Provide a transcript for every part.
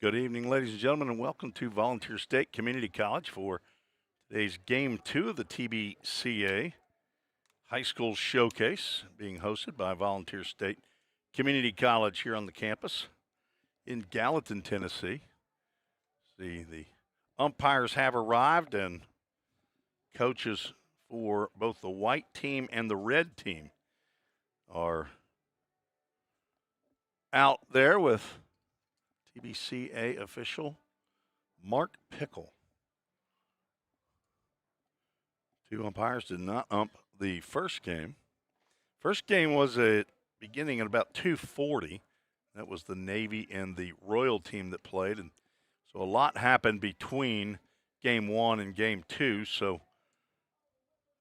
Good evening, ladies and gentlemen, and welcome to Volunteer State Community College for today's Game 2 of the TBCA High School Showcase, being hosted by Volunteer State Community College here on the campus in Gallatin, Tennessee. See, the umpires have arrived, and coaches for both the white team and the red team are out there with TBCA official Mark Pickle. Two umpires did not ump the first game. First game was beginning at about 2:40. That was the Navy and the Royal team that played, and so a lot happened between game 1 and game 2. So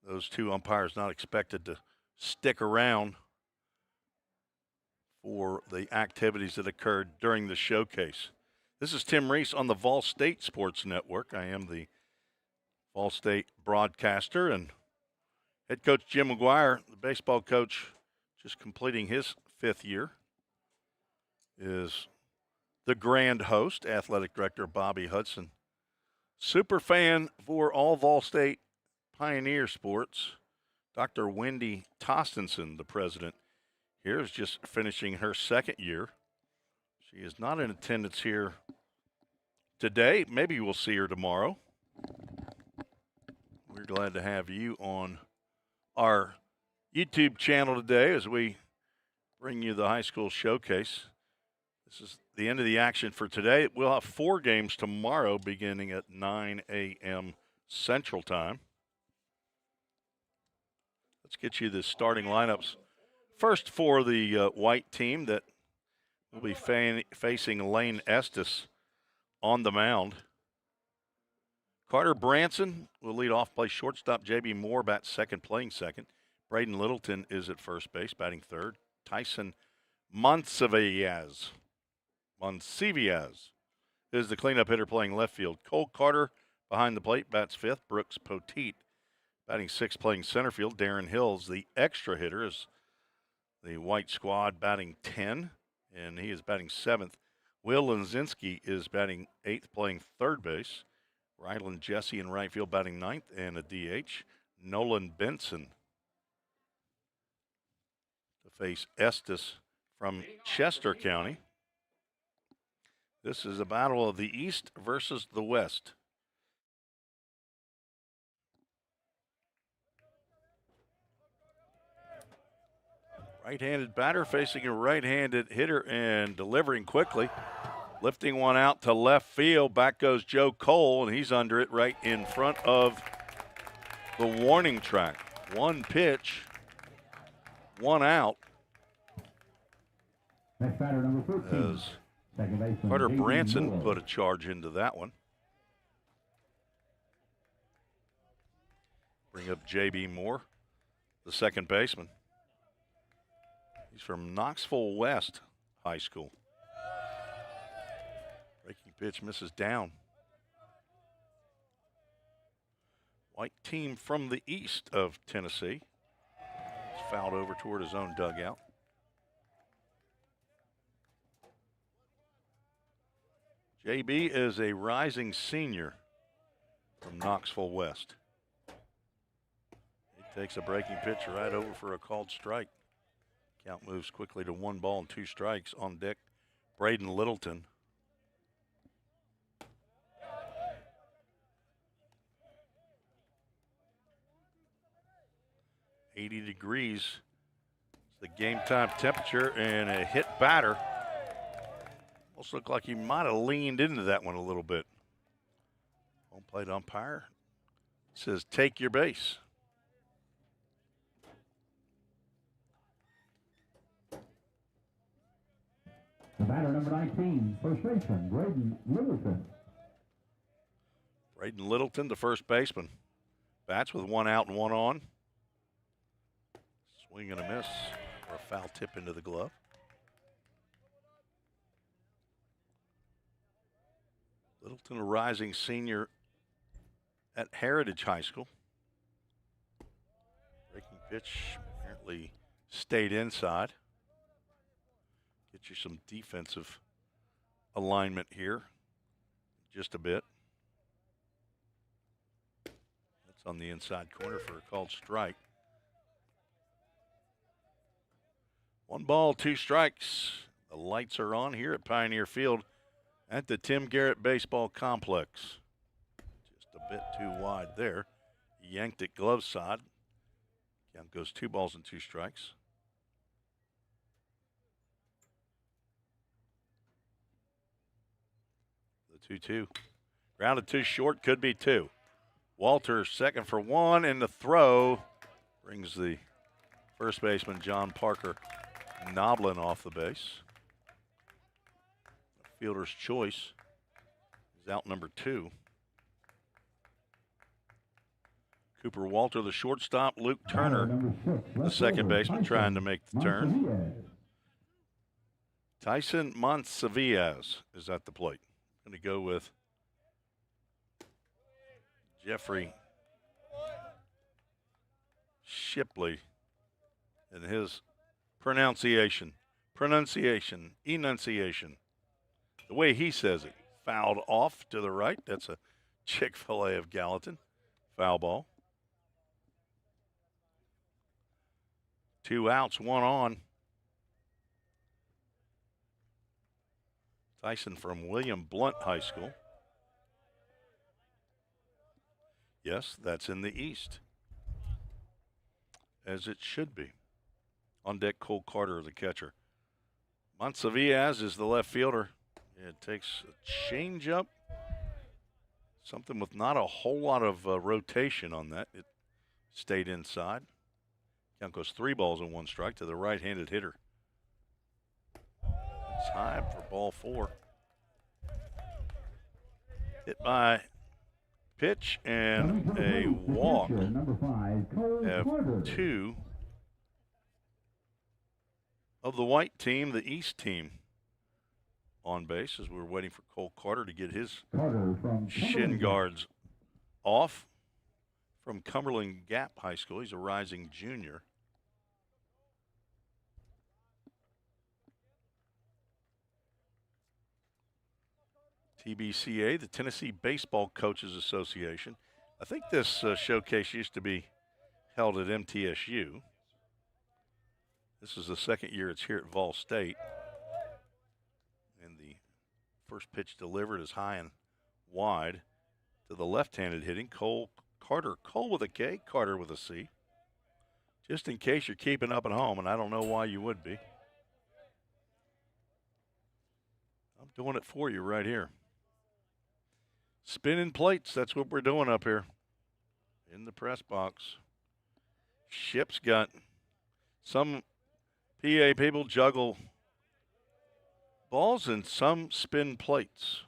those two umpires not expected to stick around for the activities that occurred during the showcase. This is Tim Reese on the Vol State Sports Network. I am the Vol State broadcaster, and head coach Jim McGuire, the baseball coach, just completing his 5th year, is the grand host, athletic director Bobby Hudson. Super fan for all Vol State Pioneer sports, Dr. Wendy Tostenson, the president here, is just finishing her 2nd year. She is not in attendance here today. Maybe we'll see her tomorrow. We're glad to have you on our YouTube channel today as we bring you the high school showcase. This is the end of the action for today. We'll have 4 games tomorrow beginning at 9 a.m. Central Time. Let's get you the starting lineups. First, for the white team that will be facing Lane Estes on the mound. Carter Branson will lead off, play shortstop. J.B. Moore bats second, playing second. Braden Littleton is at first base, batting third. Tyson Monsivias is the cleanup hitter, playing left field. Cole Carter behind the plate, bats fifth. Brooks Poteet batting sixth, playing center field. Darren Hills, the extra hitter, is the white squad, batting 10, and he is batting seventh. Will Linzinski is batting eighth, playing third base. Ryland Jesse in right field, batting ninth, and a DH. Nolan Benson to face Estes from Chester County. This is a battle of the East versus the West. Right-handed batter facing a right-handed hitter and delivering quickly. Lifting one out to left field. Back goes Joe Cole, and he's under it right in front of the warning track. One pitch, one out. Next batter, number 14. As Carter Branson put a charge into that one. Bring up J.B. Moore, the second baseman. He's from Knoxville West High School. Breaking pitch misses down. White team from the east of Tennessee. He's fouled over toward his own dugout. JB is a rising senior from Knoxville West. He takes a breaking pitch right over for a called strike. Count moves quickly to 1 ball and 2 strikes. On deck, Braden Littleton. .80 degrees. It's the game time temperature, and a hit batter. Almost looked like he might have leaned into that one a little bit. Home plate umpire says, take your base. The batter, number 19, first baseman, Braden Littleton. Braden Littleton, the first baseman. Bats with 1 out and 1 on. Swing and a miss, or a foul tip into the glove. Littleton, a rising senior at Heritage High School. Breaking pitch apparently stayed inside. Get you some defensive alignment here just a bit. That's on the inside corner for a called strike. 1 ball, 2 strikes. The lights are on here at Pioneer Field at the Tim Garrett Baseball Complex. Just a bit too wide there. Yanked it glove side. Count goes 2 balls and 2 strikes. The 2-2. Grounded to short, could be 2. Walter second for 1, and the throw brings the first baseman John Parker Noblin off the base. Fielder's choice is out number 2. Cooper Walter, the shortstop. Luke Turner, the second baseman, trying to make the turn. Tyson Monsaviez is at the plate. Going to go with Jeffrey Shipley and his enunciation. The way he says it, fouled off to the right. That's a Chick-fil-A of Gallatin. Foul ball. 2 outs, 1 on. Tyson from William Blount High School. Yes, that's in the East, as it should be. On deck, Cole Carter, the catcher. Monsaviez is the left fielder. It takes a changeup, something with not a whole lot of rotation on that. It stayed inside. Count goes 3 balls and 1 strike to the right-handed hitter. It's high for ball 4. Hit by pitch and a walk. Have 2 of the white team, the East team, on base as we're waiting for Cole Carter to get his shin guards off from Cumberland Gap High School. He's a rising junior. TBCA, the Tennessee Baseball Coaches Association. I think this showcase used to be held at MTSU. This is the second year it's here at Vol State. And the first pitch delivered is high and wide to the left-handed hitting Cole Carter. Cole with a K, Carter with a C. Just in case you're keeping up at home, and I don't know why you would be. I'm doing it for you right here. Spinning plates, that's what we're doing up here in the press box. Ship's got some PA people juggle balls and some spin plates.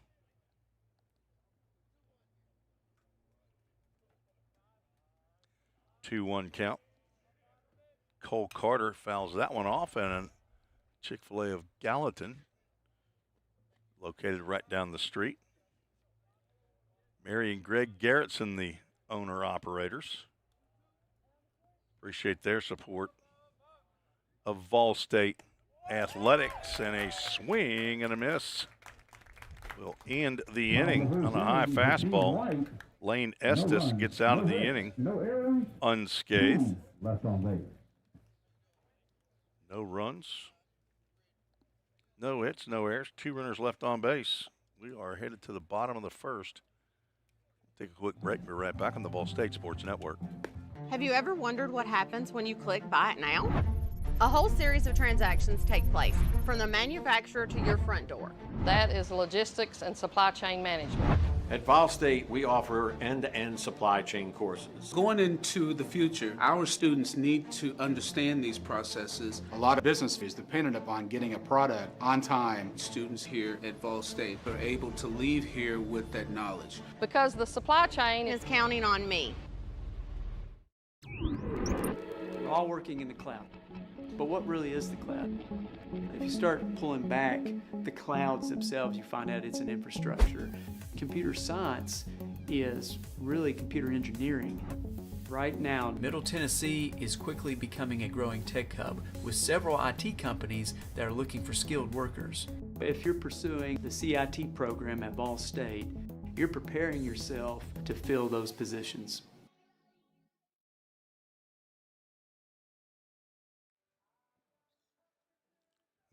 Two 1 count. Cole Carter fouls that one off, and a Chick-fil-A of Gallatin, located right down the street. Mary and Greg Garrettson, the owner-operators. Appreciate their support of Vol State Athletics, and a swing and a miss will end the inning on a high fastball. Lane Estes gets out of the inning unscathed. No runs, no hits, no errors. 2 runners left on base. We are headed to the bottom of the first. Take a quick break. We're right back on the Vol State Sports Network. Have you ever wondered what happens when you click Buy It Now? A whole series of transactions take place, from the manufacturer to your front door. That is logistics and supply chain management. At Vol State, we offer end-to-end supply chain courses. Going into the future, our students need to understand these processes. A lot of business is dependent upon getting a product on time. Students here at Vol State are able to leave here with that knowledge. Because the supply chain Is counting on me. We're all working in the cloud. But what really is the cloud? If you start pulling back the clouds themselves, you find out it's an infrastructure. Computer science is really computer engineering. Right now, Middle Tennessee is quickly becoming a growing tech hub with several IT companies that are looking for skilled workers. If you're pursuing the CIT program at Ball State, you're preparing yourself to fill those positions.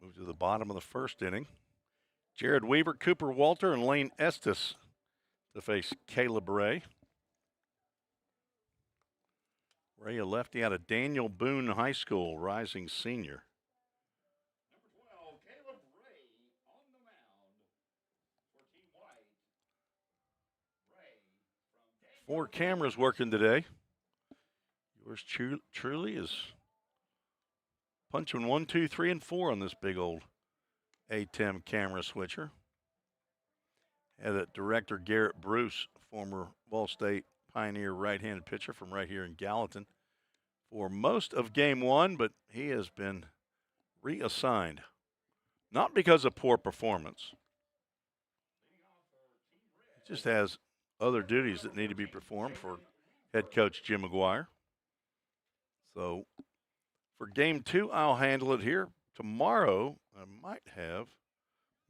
Move to the bottom of the first inning. Jared Weaver, Cooper Walter, and Lane Estes to face Caleb Ray. Ray, a lefty out of Daniel Boone High School, rising senior. Four cameras working today. Yours truly is punching 1, 2, 3, and 4 on this big old ATEM camera switcher. Had director Garrett Bruce, former Ball State Pioneer right-handed pitcher from right here in Gallatin, for most of game one, but he has been reassigned. Not because of poor performance. He just has other duties that need to be performed for head coach Jim McGuire. So for game two, I'll handle it here. Tomorrow, I might have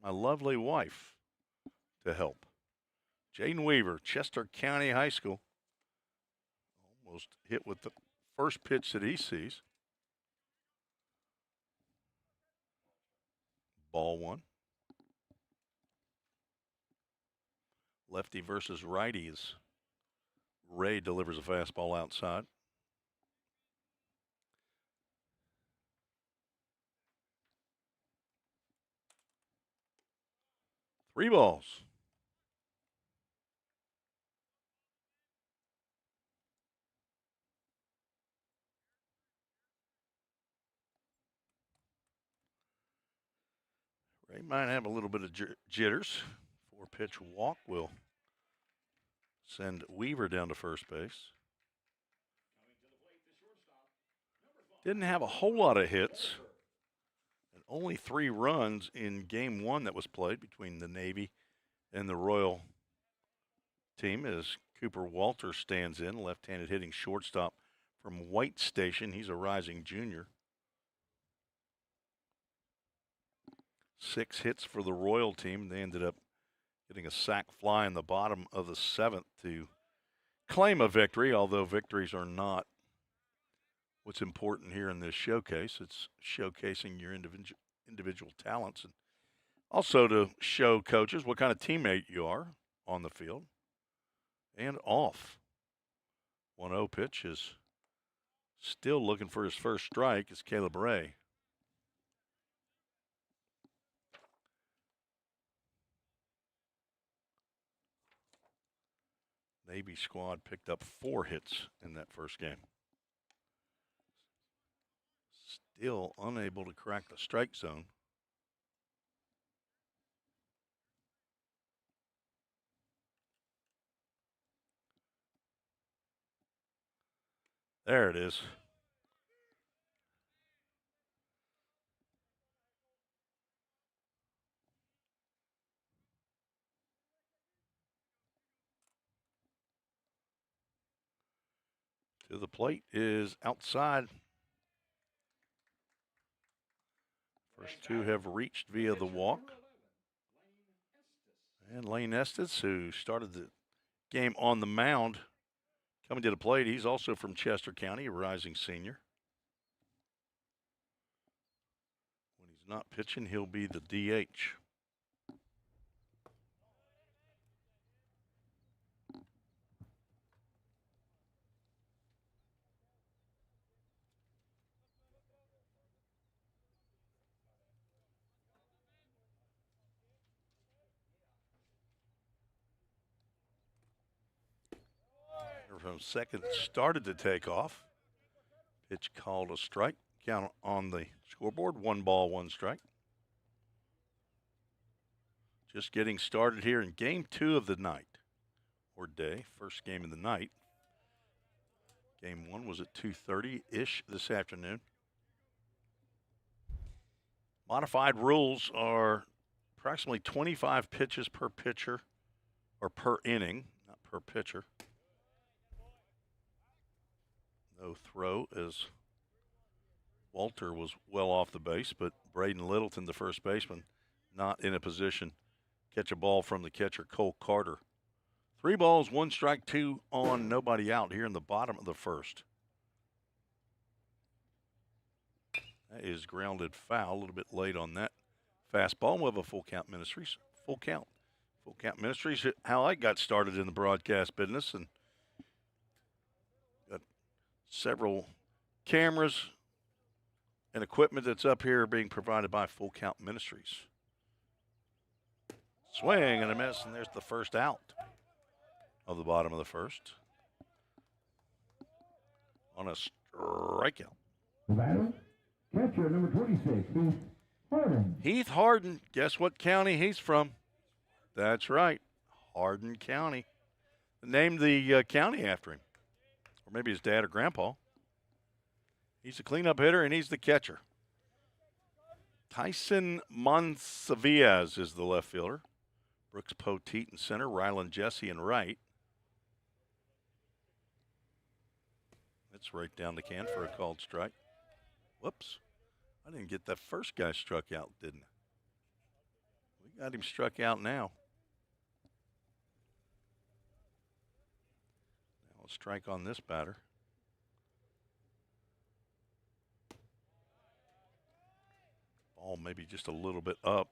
my lovely wife to help. Jaden Weaver, Chester County High School. Almost hit with the first pitch that he sees. Ball one. Lefty versus righty as Ray delivers a fastball outside. Three balls. Ray might have a little bit of jitters. 4-pitch walk will send Weaver down to first base. Didn't have a whole lot of hits. And only 3 runs in game one that was played between the Navy and the Royal team as Cooper Walter stands in, left-handed hitting shortstop from White Station. He's a rising junior. 6 hits for the Royal team. They ended up getting a sac fly in the bottom of the 7th to claim a victory, although victories are not what's important here in this showcase. It's showcasing your individual talents and also to show coaches what kind of teammate you are on the field and off. 1-0 pitch is still looking for his first strike. It's Caleb Ray. Navy squad picked up 4 hits in that first game. Still unable to crack the strike zone. There it is. To the plate is outside. First 2 have reached via the walk. And Lane Estes, who started the game on the mound, coming to the plate. He's also from Chester County, a rising senior. When he's not pitching, he'll be the DH. From second started to take off. Pitch called a strike. Count on the scoreboard. 1 ball, 1 strike. Just getting started here in game 2 of the night or day. First game of the night. Game 1 was at 2:30-ish this afternoon. Modified rules are approximately 25 pitches per pitcher or per inning, not per pitcher. No throw as Walter was well off the base, but Braden Littleton, the first baseman, not in a position to catch a ball from the catcher, Cole Carter. 3 balls, 1 strike, 2 on, nobody out here in the bottom of the first. That is grounded foul, a little bit late on that fastball. We'll have a full count Ministries. Full count. Full count Ministries, how I got started in the broadcast business, and got several cameras and equipment that's up here being provided by Full Count Ministries. Swing and a miss, and there's the first out of the bottom of the first on a strikeout. The batter, catcher number 26, Heath Harden. Heath Harden, guess what county he's from? That's right, Hardin County. Named the county after him, or maybe his dad or grandpa. He's the cleanup hitter, and he's the catcher. Tyson Monsavias is the left fielder. Brooks Poteet in center, Rylan Jesse in right. That's right down the can for a called strike. Whoops. I didn't get that first guy struck out, didn't I? We got him struck out now. Now a strike on this batter. Ball maybe just a little bit up.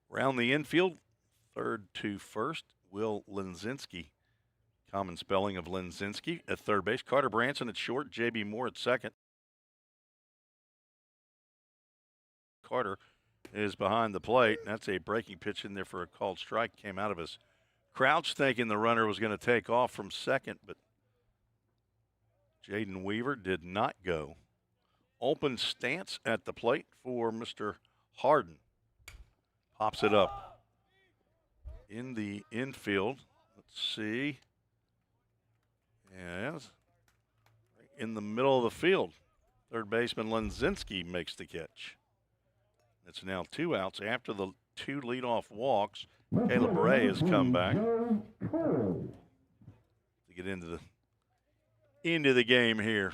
Round the infield, third to first, Will Linzinski. Common spelling of Linzinski at third base. Carter Branson at short, J.B. Moore at second. Carter is behind the plate. That's a breaking pitch in there for a called strike. Came out of his crouch thinking the runner was going to take off from second, but Jaden Weaver did not go. Open stance at the plate for Mr. Harden. Pops it up in the infield. Let's see. Yes. In the middle of the field. Third baseman Lenzinski makes the catch. It's now 2 outs after the 2 leadoff walks. Caleb Ray has come back to get into the game here.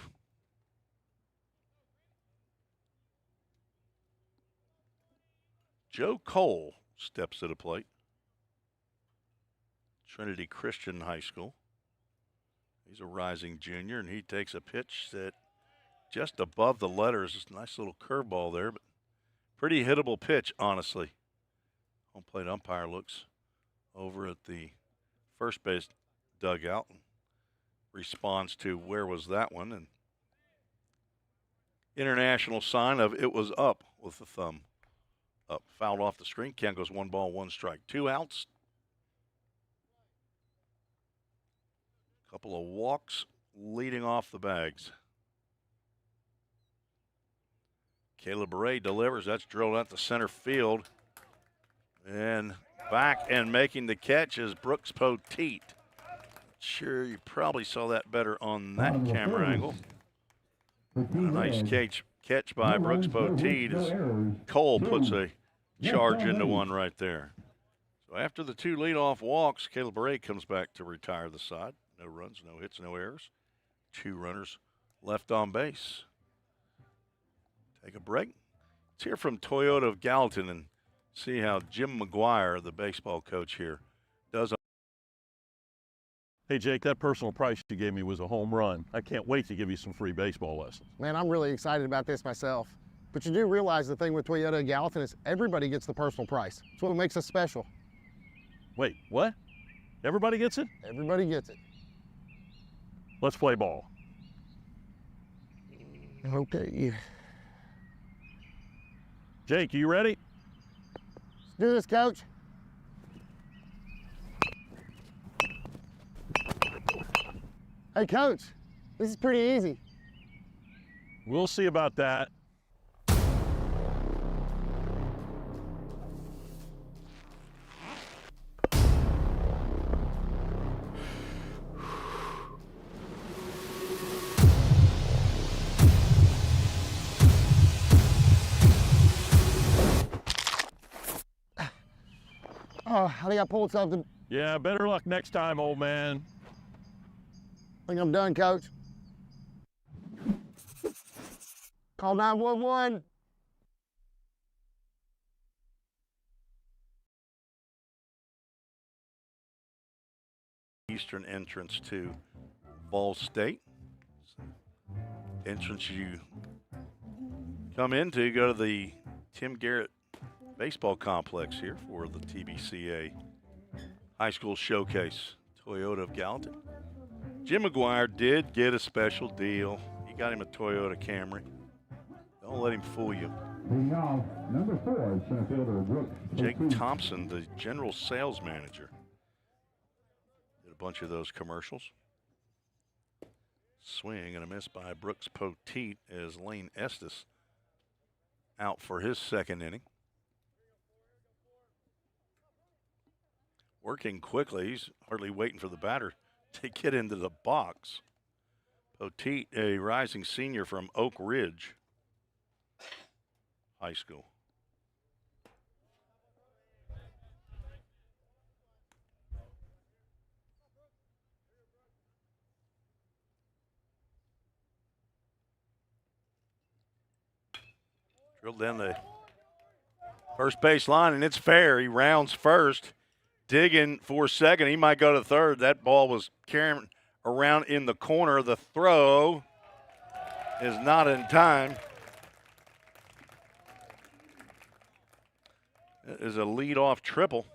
Joe Cole steps to the plate. Trinity Christian High School. He's a rising junior, and he takes a pitch that just above the letters. It's a nice little curveball there, but pretty hittable pitch, honestly. Home plate umpire looks over at the first base dugout and responds to where was that one, and international sign of it was up with the thumb up. Fouled off the screen. Count goes 1 ball, 1 strike. 2 outs. Couple of walks leading off the bags. Caleb Ray delivers. That's drilled out to center field. And back and making the catch is Brooks Poteet. Sure, you probably saw that better on that camera angle. A nice catch by Brooks Poteet as Cole puts a charge into one right there. So after the 2 leadoff walks, Caleb Ray comes back to retire the side. No runs, no hits, no errors. 2 runners left on base. Take a break. Let's hear from Toyota of Gallatin and see how Jim McGuire, the baseball coach here, does. Hey, Jake, that personal price you gave me was a home run. I can't wait to give you some free baseball lessons. Man, I'm really excited about this myself. But you do realize the thing with Toyota of Gallatin is everybody gets the personal price. It's what makes us special. Wait, what? Everybody gets it? Everybody gets it. Let's play ball. Okay. Jake, you ready? Let's do this, Coach. Hey, Coach, this is pretty easy. We'll see about that. Oh, I think I pulled something. Yeah, better luck next time, old man. I think I'm done, Coach. Call 911. Eastern entrance to Ball State. Entrance you come into, go to the Tim Garrett Baseball Complex here for the TBCA High School Showcase. Toyota of Gallatin. Jim McGuire did get a special deal. He got him a Toyota Camry. Don't let him fool you. Leading off, number 4, center fielder Brooks. Jake Thompson, the general sales manager. Did a bunch of those commercials. Swing and a miss by Brooks Poteet as Lane Estes out for his second inning. Working quickly. He's hardly waiting for the batter to get into the box. Poteet, a rising senior from Oak Ridge High School. Drilled down the first base line, and it's fair. He rounds first, digging for second. He might go to third. That ball was carrying around in the corner. The throw is not in time. It is a leadoff triple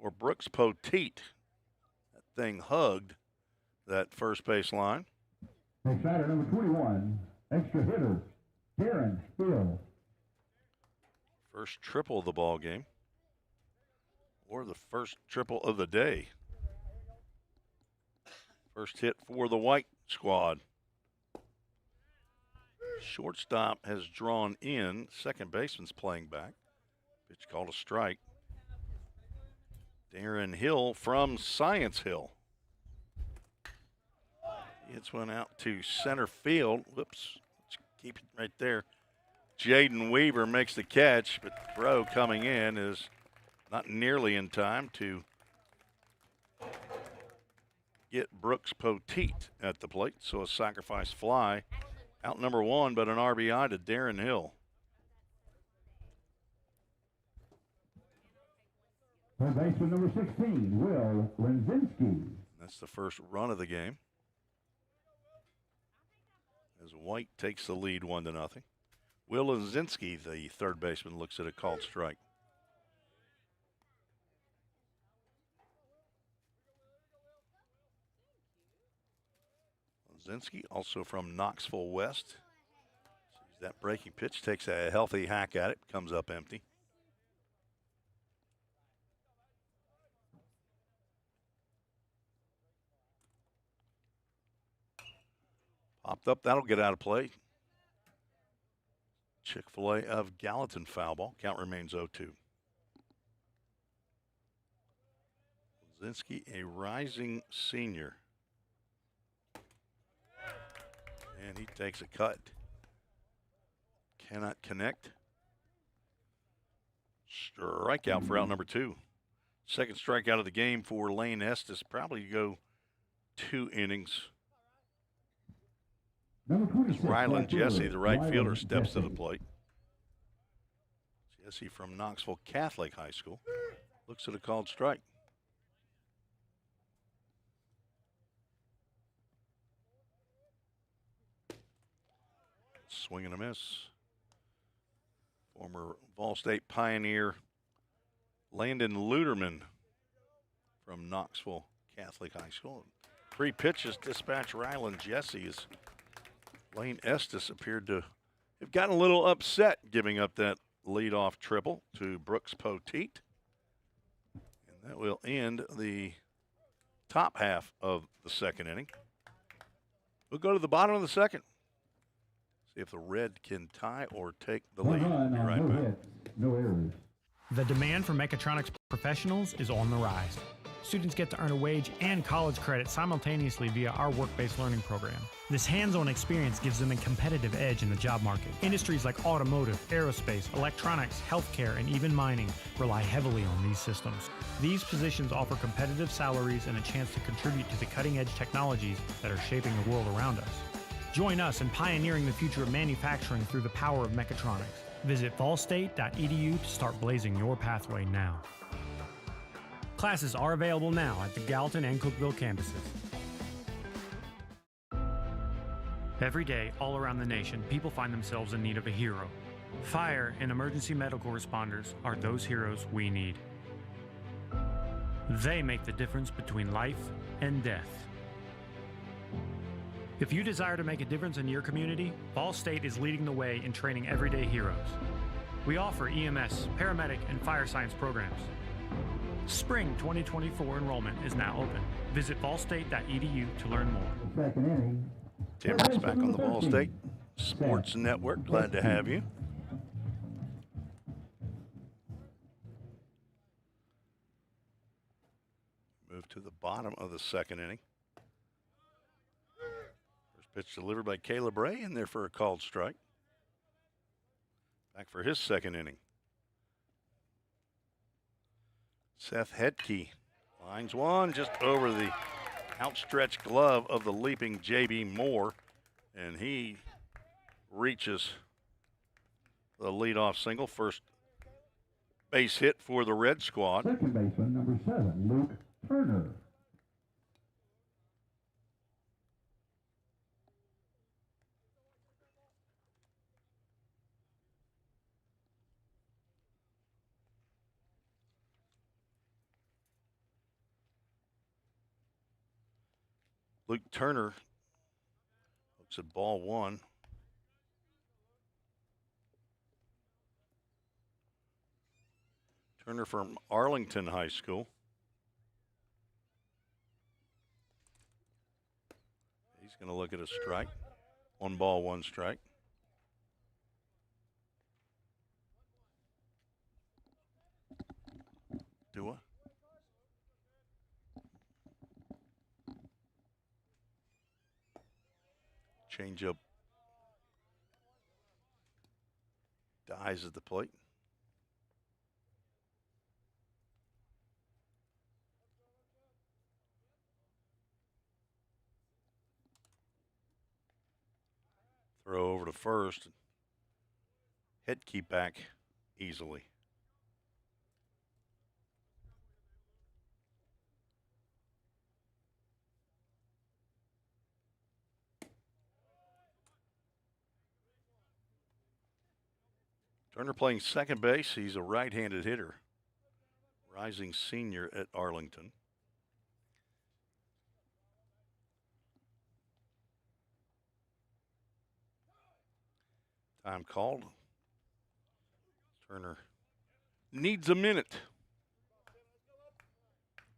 for Brooks Poteet. That thing hugged that first base line. Next batter, number 21, extra hitter, Darren Hill. First triple of the ball game, or the first triple of the day. First hit for the White squad. Shortstop has drawn in. Second baseman's playing back. Pitch called a strike. Darren Hill from Science Hill. It's one out to center field. Whoops. Let's keep it right there. Jaden Weaver makes the catch, but the throw coming in is not nearly in time to get Brooks Poteet at the plate. So a sacrifice fly. Out number 1, but an RBI to Darren Hill. Third baseman, number 16, Will Lenzinski. That's the first run of the game, as White takes the lead 1-0. Will Lenzinski, the third baseman, looks at a called strike. Lenzinski, also from Knoxville West. Sees that breaking pitch, takes a healthy hack at it, comes up empty. Popped up, that'll get out of play. Chick-fil-A of Gallatin foul ball. Count remains 0-2. Lenzinski, a rising senior. And he takes a cut. Cannot connect. Strikeout for out number 2. Second strikeout of the game for Lane Estes. Probably go 2 innings. Number 26, Rylan Jesse, the right Rylan fielder, steps to Jesse. the plate. Jesse from Knoxville Catholic High School looks at a called strike. Swing and a miss. Former Vol State Pioneer Landon Luderman from Knoxville Catholic High School. 3 pitches dispatch Rylan Jesse as Lane Estes appeared to have gotten a little upset giving up that leadoff triple to Brooks Poteet. And that will end the top half of the second inning. We'll go to the bottom of the second. See if the Red can tie or take the lead. One Be run, right no back. hits, no errors. The demand for mechatronics professionals is on the rise. Students get to earn a wage and college credit simultaneously via our work-based learning program. This hands-on experience gives them a competitive edge in the job market. Industries like automotive, aerospace, electronics, healthcare, and even mining rely heavily on these systems. These positions offer competitive salaries and a chance to contribute to the cutting-edge technologies that are shaping the world around us. Join us in pioneering the future of manufacturing through the power of mechatronics. Visit fallstate.edu to start blazing your pathway now. Classes are available now at the Gallatin and Cookeville campuses. Every day, all around the nation, people find themselves in need of a hero. Fire and emergency medical responders are those heroes we need. They make the difference between life and death. If you desire to make a difference in your community, Ball State is leading the way in training everyday heroes. We offer EMS, paramedic, and fire science programs. Spring 2024 enrollment is now open. Visit ballstate.edu to learn more. Second inning. Tim Reese back on the Ball State Sports Network. Glad to have you. Move to the bottom of the second inning. First pitch delivered by Caleb Ray, in there for a called strike. Back for his second inning. Seth Hedke lines one just over the outstretched glove of the leaping J.B. Moore, and he reaches the leadoff single. First base hit for the Red Squad. Second baseman, number 7, Luke Turner. Luke Turner looks at ball one. Turner from Arlington High School. He's going to look at a strike. 1 ball, 1 strike. Dua. Changeup dies at the plate. Throw over to first. Head keep back easily. Turner playing second base. He's a right-handed hitter. Rising senior at Arlington. Time called. Turner needs a minute.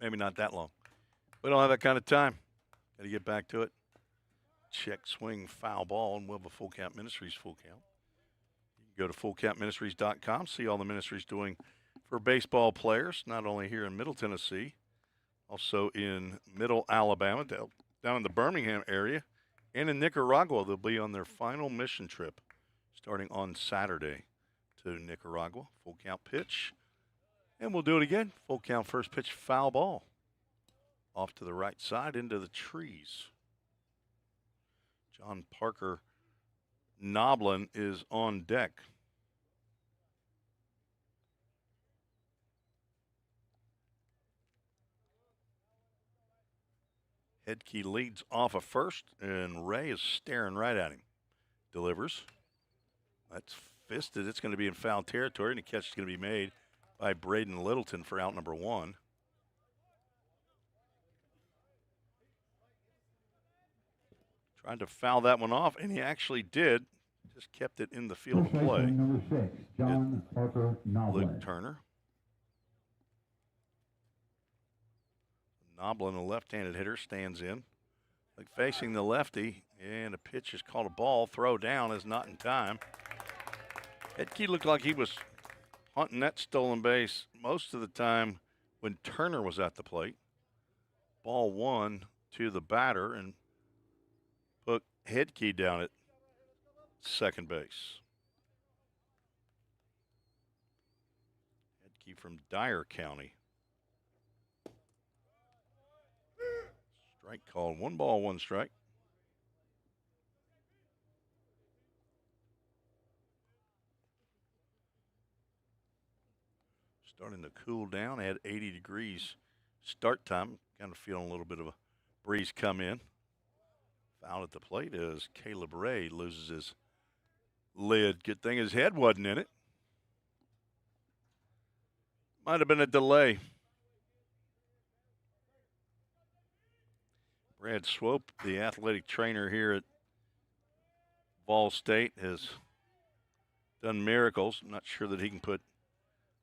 Maybe not that long. We don't have that kind of time. Got to get back to it. Check swing, foul ball, and we'll have a Full Count Ministries full count. Go to fullcountministries.com, see all the ministries doing for baseball players, not only here in Middle Tennessee, also in Middle Alabama, down in the Birmingham area, and in Nicaragua. They'll be on their final mission trip starting on Saturday to Nicaragua. Full count pitch, and we'll do it again. Full count first pitch, foul ball. Off to the right side into the trees. John Parker Noblin is on deck. Hedke leads off of first, and Ray is staring right at him. Delivers. That's fisted. It's going to be in foul territory, and the catch is going to be made by Braden Littleton for out number 1. Tried to foul that one off, and he actually did. Just kept it in the field of play. Number 6, John Parker Noblin. Luke Turner. Noblin, a left-handed hitter, stands in. Like facing the lefty, and a pitch is called a ball. Throw down is not in time. Hedke looked like he was hunting that stolen base most of the time when Turner was at the plate. Ball 1 to the batter, and put Hedke down at second base. Hedke from Dyer County. Strike called. 1 ball, 1 strike. starting to cool down. Had 80 degrees start time. Kind of feeling a little bit of a breeze come in. Foul at the plate as Caleb Ray loses his lid. Good thing his head wasn't in it. Might have been a delay. Brad Swope, the athletic trainer here at Ball State, has done miracles. I'm not sure that he can put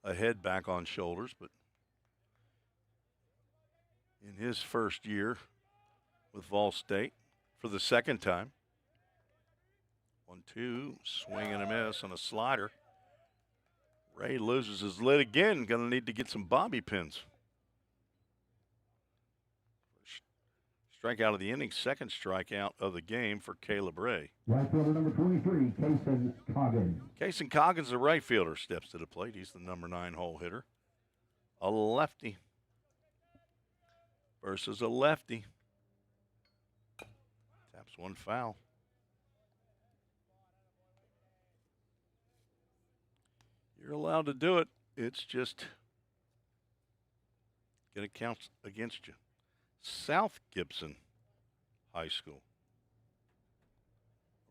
a head back on shoulders, but in his first year with Ball State for the second time. 1-2, swing and a miss on a slider. Ray loses his lid again. Going to need to get some bobby pins. Strikeout of the inning, second strikeout of the game for Caleb Ray. Right fielder number 23, Kason Coggins. Kason Coggins, the right fielder, steps to the plate. He's the number 9 hole hitter. A lefty versus a lefty. Taps one foul. You're allowed to do it. It's just going to count against you. South Gibson High School,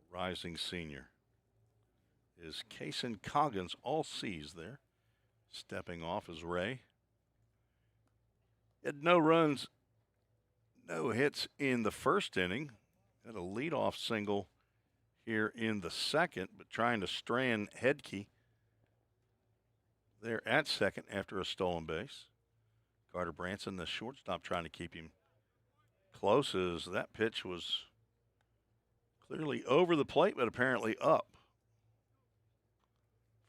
rising senior, is Kason Coggins, all C's there. Stepping off is Ray. Had no runs, no hits in the first inning. Had a leadoff single here in the second, but trying to strand Hedke there at second after a stolen base. Carter Branson, the shortstop, trying to keep him close as that pitch was clearly over the plate, but apparently up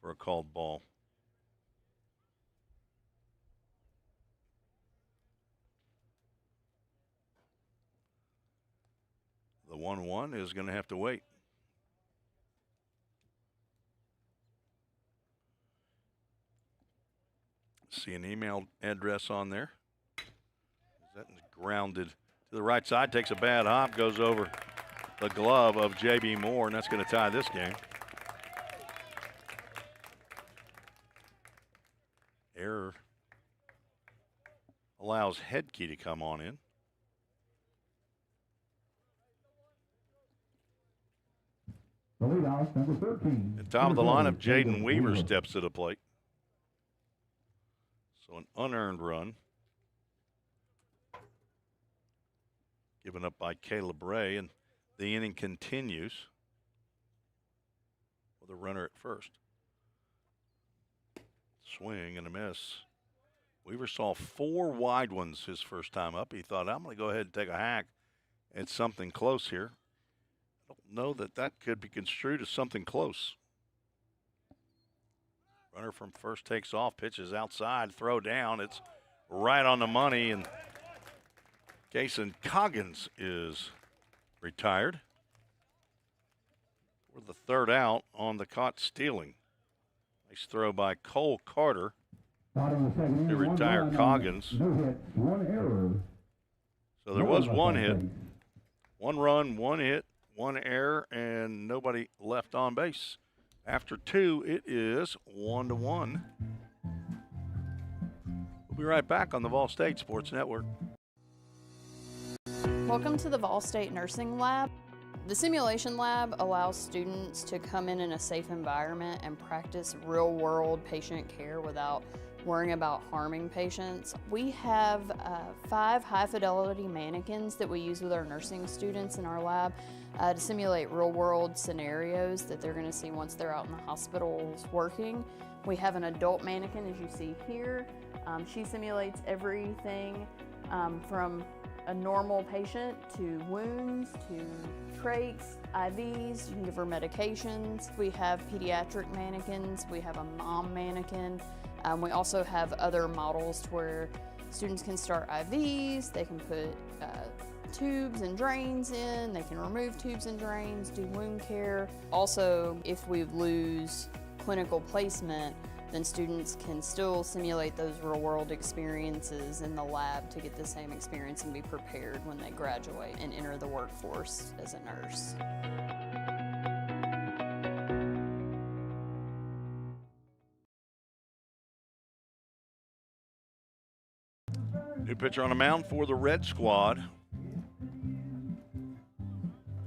for a called ball. The 1-1 is going to have to wait. See an email address on there. That is grounded to the right side, takes a bad hop, goes over the glove of J.B. Moore, and that's going to tie this game. Error allows Hedke to come on in. The leadoff, number 13. At top of the lineup, Jaden Weaver steps to the plate. So an unearned run given up by Caleb Ray, and the inning continues with a runner at first. Swing and a miss. Weaver saw 4 wide ones his first time up. He thought, I'm going to go ahead and take a hack at something close here. I don't know that that could be construed as something close. Runner from first takes off, pitches outside, throw down. It's right on the money, and Kason Coggins is retired for the third out on the caught stealing. Nice throw by Cole Carter to retire Coggins. No hits, 1 error. So there was 1 hit, 1 run, 1 hit, 1 error, and nobody left on base. After 2, it is 1-1. We'll be right back on the Vol State Sports Network. Welcome to the Vol State Nursing Lab. The simulation lab allows students to come in a safe environment and practice real-world patient care without worrying about harming patients. We have 5 high-fidelity mannequins that we use with our nursing students in our lab to simulate real-world scenarios that they're going to see once they're out in the hospitals working. We have an adult mannequin, as you see here. She simulates everything from a normal patient to wounds to trachs, IVs. You can give her medications. We have pediatric mannequins. We have a mom mannequin. We also have other models where students can start IVs. They can put tubes and drains in. They can remove tubes and drains, do wound care. Also, if we lose clinical placement, then students can still simulate those real-world experiences in the lab to get the same experience and be prepared when they graduate and enter the workforce as a nurse. New pitcher on the mound for the Red Squad.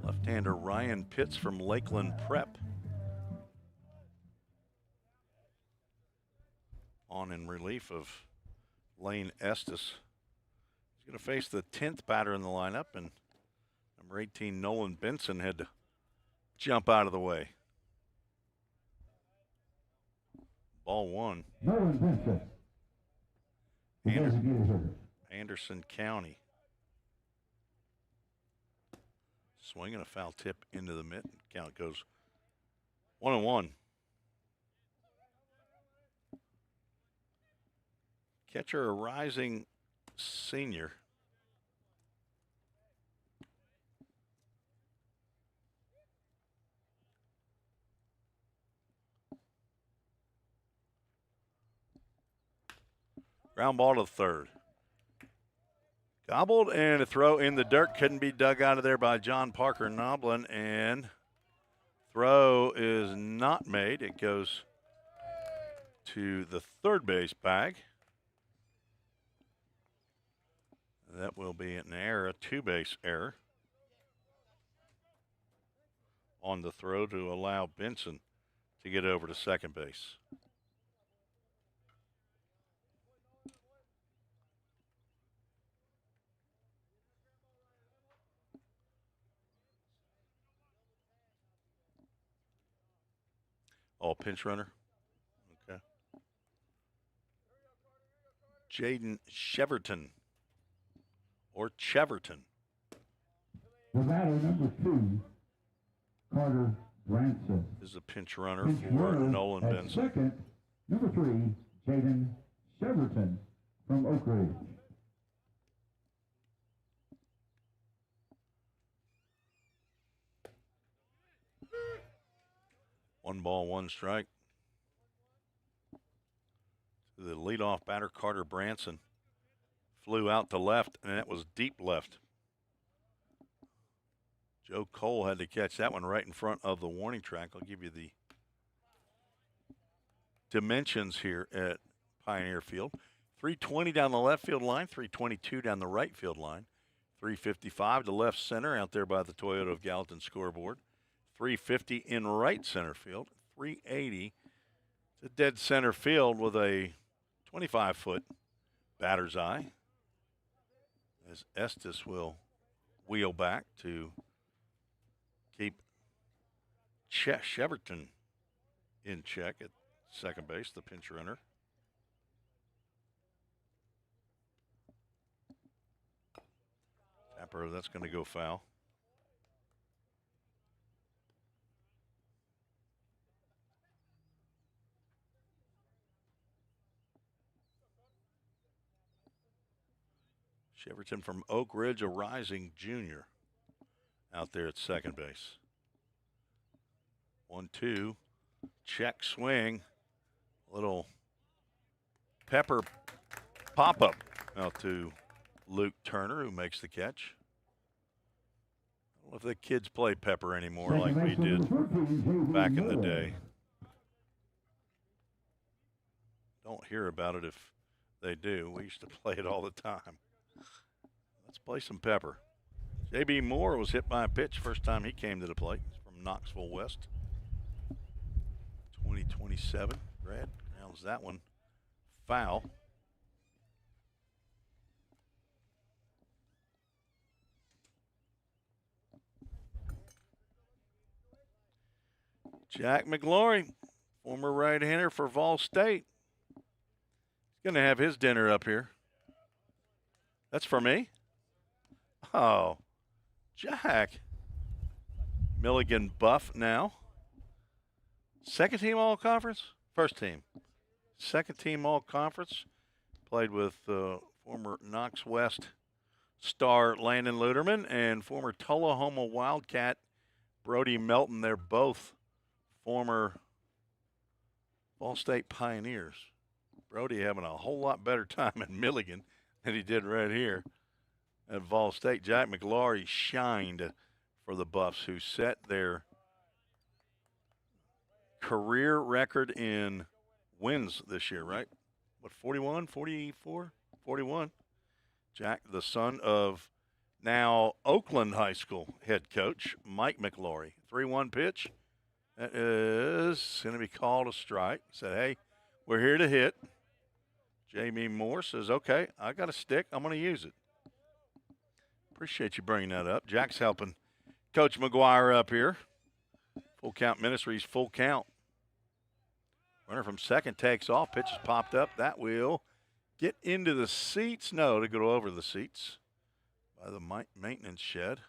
Left-hander Ryan Pitts from Lakeland Prep. On in relief of Lane Estes. He's going to face the 10th batter in the lineup, and number 18, Nolan Benson, had to jump out of the way. Ball one. Nolan Benson. Anderson County. Swinging a foul tip into the mitt. Count goes 1-1. Catcher, a rising senior. Ground ball to third. Gobbled, and a throw in the dirt. Couldn't be dug out of there by John Parker Noblin, and throw is not made. It goes to the third base bag. That will be an error, a two-base error on the throw to allow Benson to get over to second base. Oh, pinch runner. Okay. Jaden Cheverton. Or Cheverton. The batter, number 2, Carter Branson. This is a pinch runner Pinch for runner Nolan at Benson. second, number 3, Jaden Cheverton from Oak Ridge. One ball, one strike. The leadoff batter, Carter Branson, flew out to left, and that was deep left. Joe Cole had to catch that one right in front of the warning track. I'll give you the dimensions here at Pioneer Field. 320 down the left field line, 322 down the right field line, 355 to left center out there by the Toyota of Gallatin scoreboard, 350 in right center field, 380 to dead center field with a 25-foot batter's eye, as Estes will wheel back to keep Cheverton in check at second base, the pinch runner. Tapper, that's going to go foul. Cheverton from Oak Ridge, a rising junior out there at second base. 1-2, check swing, little pepper pop-up out to Luke Turner, who makes the catch. I don't know if the kids play pepper anymore like we did back in the day. Don't hear about it if they do. We used to play it all the time. Let's play some pepper. J.B. Moore was hit by a pitch first time he came to the plate. He's from Knoxville West. 2027. Brad rounds that one foul. Jack McGlory, former right-hander for Vol State. He's going to have his dinner up here. That's for me? Oh, Jack. Milligan Buff now. Second team all-conference? First team. Second team all-conference. Played with former Knox West star Landon Luderman and former Tullahoma Wildcat Brody Melton. They're both former Ball State Pioneers. Brody having a whole lot better time in Milligan than he did right here at Vol State. Jack McGlory shined for the Buffs, who set their career record in wins this year, right? What, 41, 44, 41? Jack, the son of now Oakland High School head coach Mike McLaury. 3-1 pitch. That is going to be called a strike. Said, hey, we're here to hit. Jamie Moore says, okay, I got a stick. I'm going to use it. Appreciate you bringing that up. Jack's helping Coach McGuire up here. Full Count Ministries, full count. Runner from second takes off. Pitch is popped up. That will get into the seats. No, to go over the seats by the maintenance shed.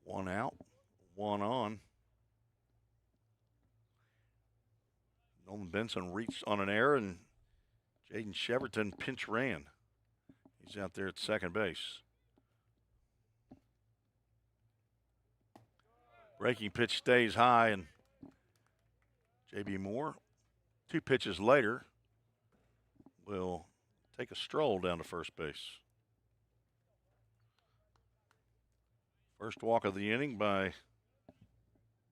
One out, one on. Nolan Benson reached on an error, and Jaden Cheverton pinch ran. He's out there at second base. Breaking pitch stays high, and J.B. Moore, 2 pitches later, will take a stroll down to first base. First walk of the inning by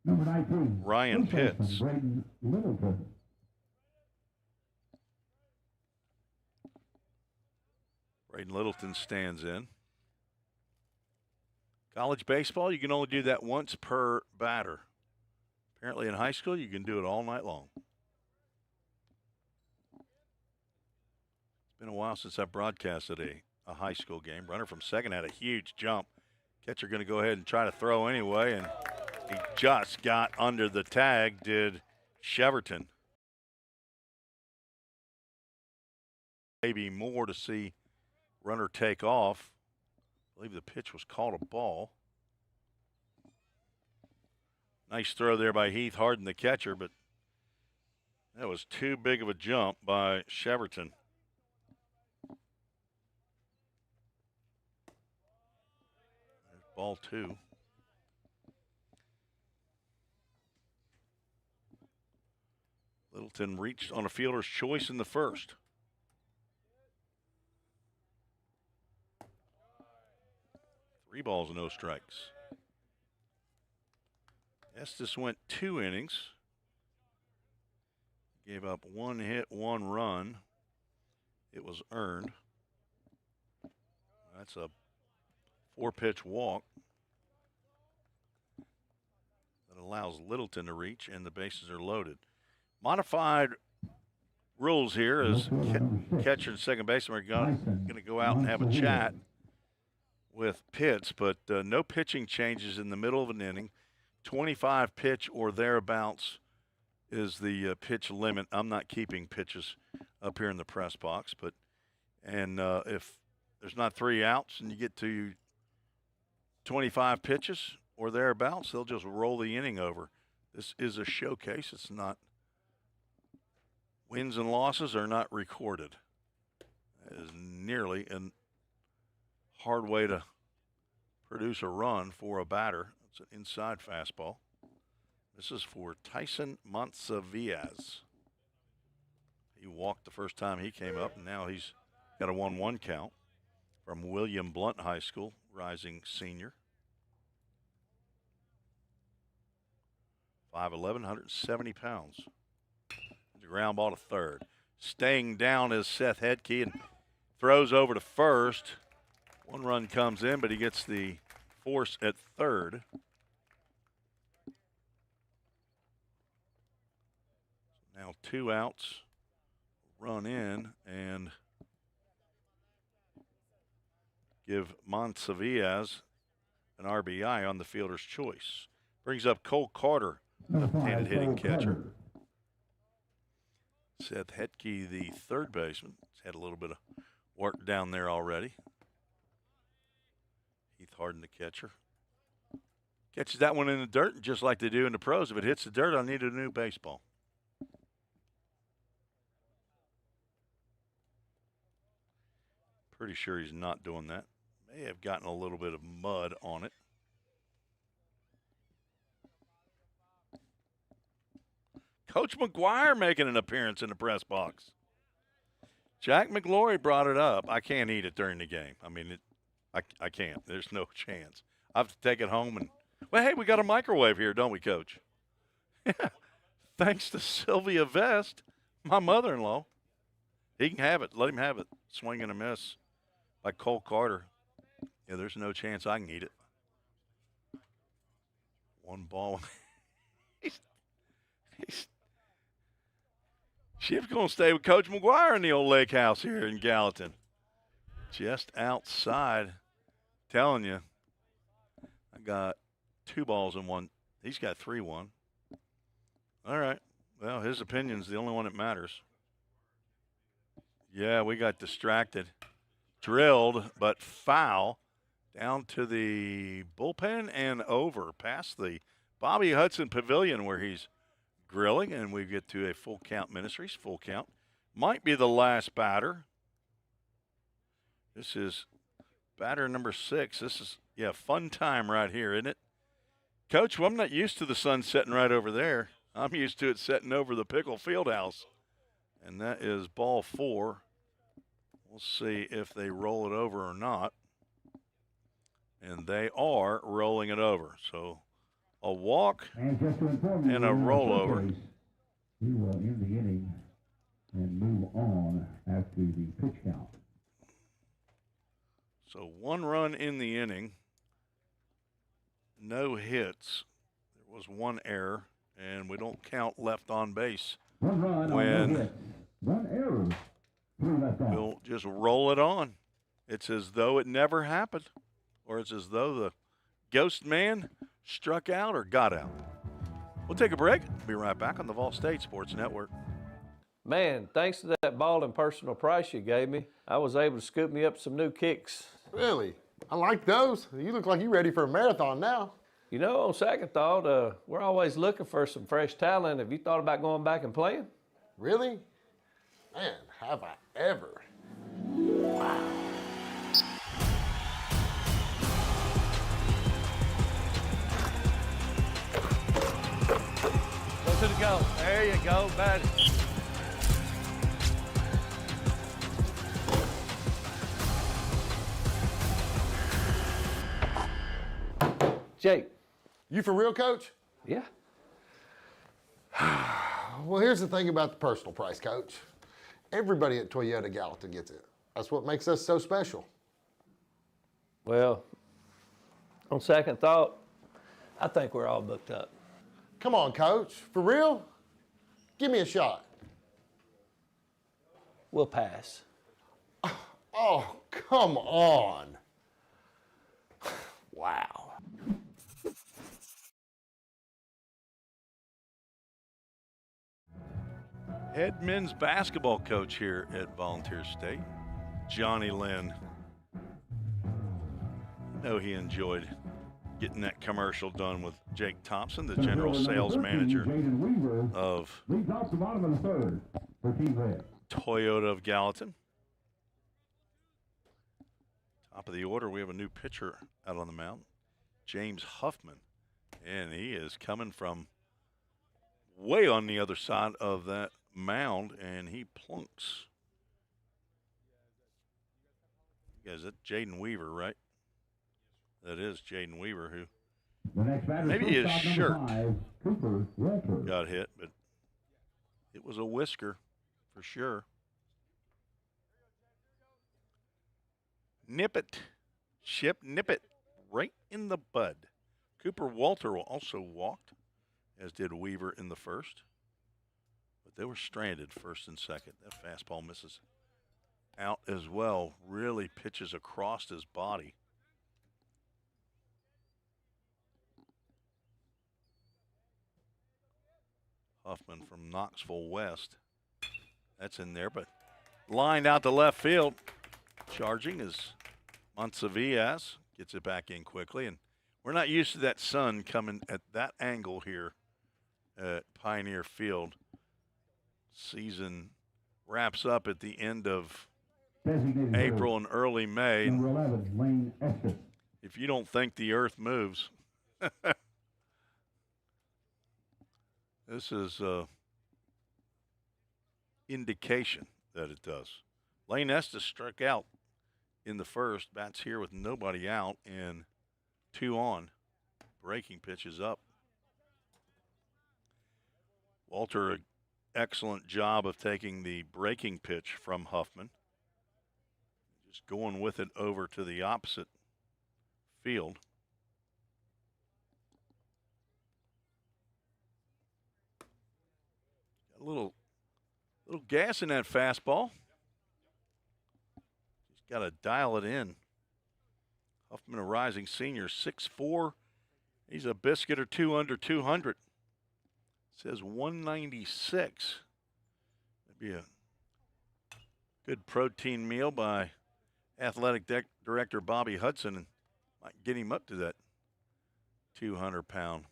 Number 19, Ryan first baseman, Pitts. Braden Littleton. Braden Littleton stands in. College baseball, you can only do that once per batter. Apparently in high school, you can do it all night long. It's been a while since I've broadcasted a high school game. Runner from second had a huge jump. Catcher going to go ahead and try to throw anyway, and he just got under the tag, did Cheverton. Maybe more to see runner take off. I believe the pitch was called a ball. Nice throw there by Heath Harden, the catcher, but that was too big of a jump by Cheverton. There's ball 2. Littleton reached on a fielder's choice in the first. Three balls, no strikes. Estes went 2 innings. Gave up 1 hit, 1 run. It was earned. That's a 4-pitch walk that allows Littleton to reach, and the bases are loaded. Modified rules here is catcher and second baseman are going to go out and have a chat with Pitts, but no pitching changes in the middle of an inning. 25 pitch or thereabouts is the pitch limit. I'm not keeping pitches up here in the press box, but if there's not 3 outs and you get to 25 pitches or thereabouts, they'll just roll the inning over. This is a showcase. It's not. Wins and losses are not recorded. That is nearly a hard way to produce a run for a batter. It's an inside fastball. This is for Tyson Montsavias. He walked the first time he came up, and now he's got a 1-1 count from William Blount High School, rising senior. 5'11", 170 pounds. The ground ball to third. Staying down is Seth Hedke and throws over to first. 1 run comes in, but he gets the force at third. Now 2 outs, run in, and give Montsavias an RBI on the fielder's choice. Brings up Cole Carter, left-handed hitting catcher. Seth Hedke, the third baseman, has had a little bit of work down there already. Heath Harden, the catcher. Catches that one in the dirt, just like they do in the pros. If it hits the dirt, I need a new baseball. Pretty sure he's not doing that. May have gotten a little bit of mud on it. Coach McGuire making an appearance in the press box. Jack McLaury brought it up. I can't eat it during the game. I mean, I can't. There's no chance. I have to take it home and, well, hey, we got a microwave here, don't we, Coach? Thanks to Sylvia Vest, my mother-in-law. He can have it. Let him have it. Swing and a miss by Cole Carter. Yeah, there's no chance I can eat it. One ball. Chip's going to stay with Coach McGuire in the old lake house here in Gallatin. Just outside. Telling you, I got 2 balls in one. He's got 3-1. All right. Well, his opinion's the only one that matters. Yeah, we got distracted. Drilled, but foul. Down to the bullpen and over past the Bobby Hudson Pavilion where he's grilling, and we get to a full count. Ministries, full count. Might be the last batter. This is batter number 6. This is, fun time right here, isn't it? Coach, well, I'm not used to the sun setting right over there. I'm used to it setting over the Pickle Fieldhouse. And that is ball 4. We'll see if they roll it over or not. And they are rolling it over. So a walk And just to inform you, and a rollover. We will end the inning and move on after the pitch count. So 1 run in the inning. No hits. There was 1 error, and we don't count left on base. 1 run When on no hit. 1 error. 3 left on. we'll just roll it on. It's as though it never happened, or it's as though the ghost man struck out or got out. We'll take a break. Be right back on the Vol State Sports Network. Man, thanks to that ball and personal price you gave me, I was able to scoop me up some new kicks. Really? I like those. You look like you're ready for a marathon now. You know, on second thought, we're always looking for some fresh talent. Have you thought about going back and playing? Really? Man, have I ever. Wow. Go to the goal. There you go, buddy. Jake. You for real, Coach? Yeah. Well, here's the thing about the personal price, Coach. Everybody at Toyota Gallatin gets it. That's what makes us so special. Well, on second thought, I think we're all booked up. Come on, Coach. For real? Give me a shot. We'll pass. Oh, come on. Wow. Head men's basketball coach here at Volunteer State, Johnny Lynn. I know he enjoyed getting that commercial done with Jake Thompson, the general sales manager of Leads off the bottom of the 3rd for Team Red. Toyota of Gallatin. Top of the order, we have a new pitcher out on the mound, James Huffman, and he is coming from way on the other side of that mound, and he plunks. Yeah, is that Jaden Weaver, right? That is Jaden Weaver, who The next batter, maybe his shortstop, shirt number 5, Cooper Walter. got hit, but it was a whisker for sure. Nip it. Chip, nip it right in the bud. Cooper Walter also walked, as did Weaver in the first. But they were stranded first and second. That fastball misses out as well. Really pitches across his body. Huffman from Knoxville West. That's in there, but lined out to left field. Charging is Monsavias. Gets it back in quickly. And we're not used to that sun coming at that angle here at Pioneer Field. Season wraps up at the end of April and early May. Number 11, Lane Estes. If you don't think the earth moves, this is indication that it does. Lane Estes struck out in the first. Bats here with nobody out and 2 on. Breaking pitch is up. Walter excellent job of taking the breaking pitch from Huffman, just going with it over to the opposite field. Got a little gas in that fastball. Just got to dial it in. Huffman, a rising senior, 6'4". He's a biscuit or two under 200. Says 196. That'd be a good protein meal by athletic director Bobby Hudson, and might get him up to that 200-pound.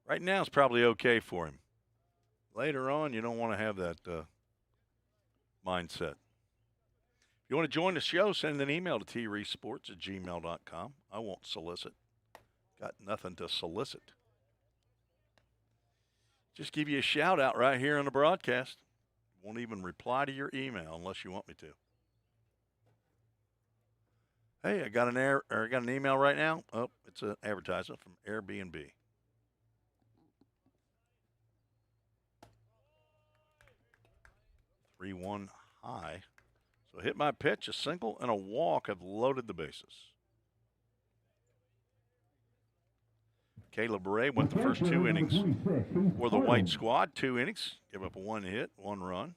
Right now, it's probably okay for him. Later on, you don't want to have that mindset. If you want to join the show, send an email to treesports@gmail.com. I won't solicit. Got nothing to solicit. Just give you a shout out right here on the broadcast. Won't even reply to your email unless you want me to. Hey, I got an email right now. Oh, it's an advertisement from Airbnb. Three-one high. So hit my pitch, a single and a walk have loaded the bases. Caleb Ray went the first 2 innings for the white squad. 2 innings, give up 1 hit, 1 run.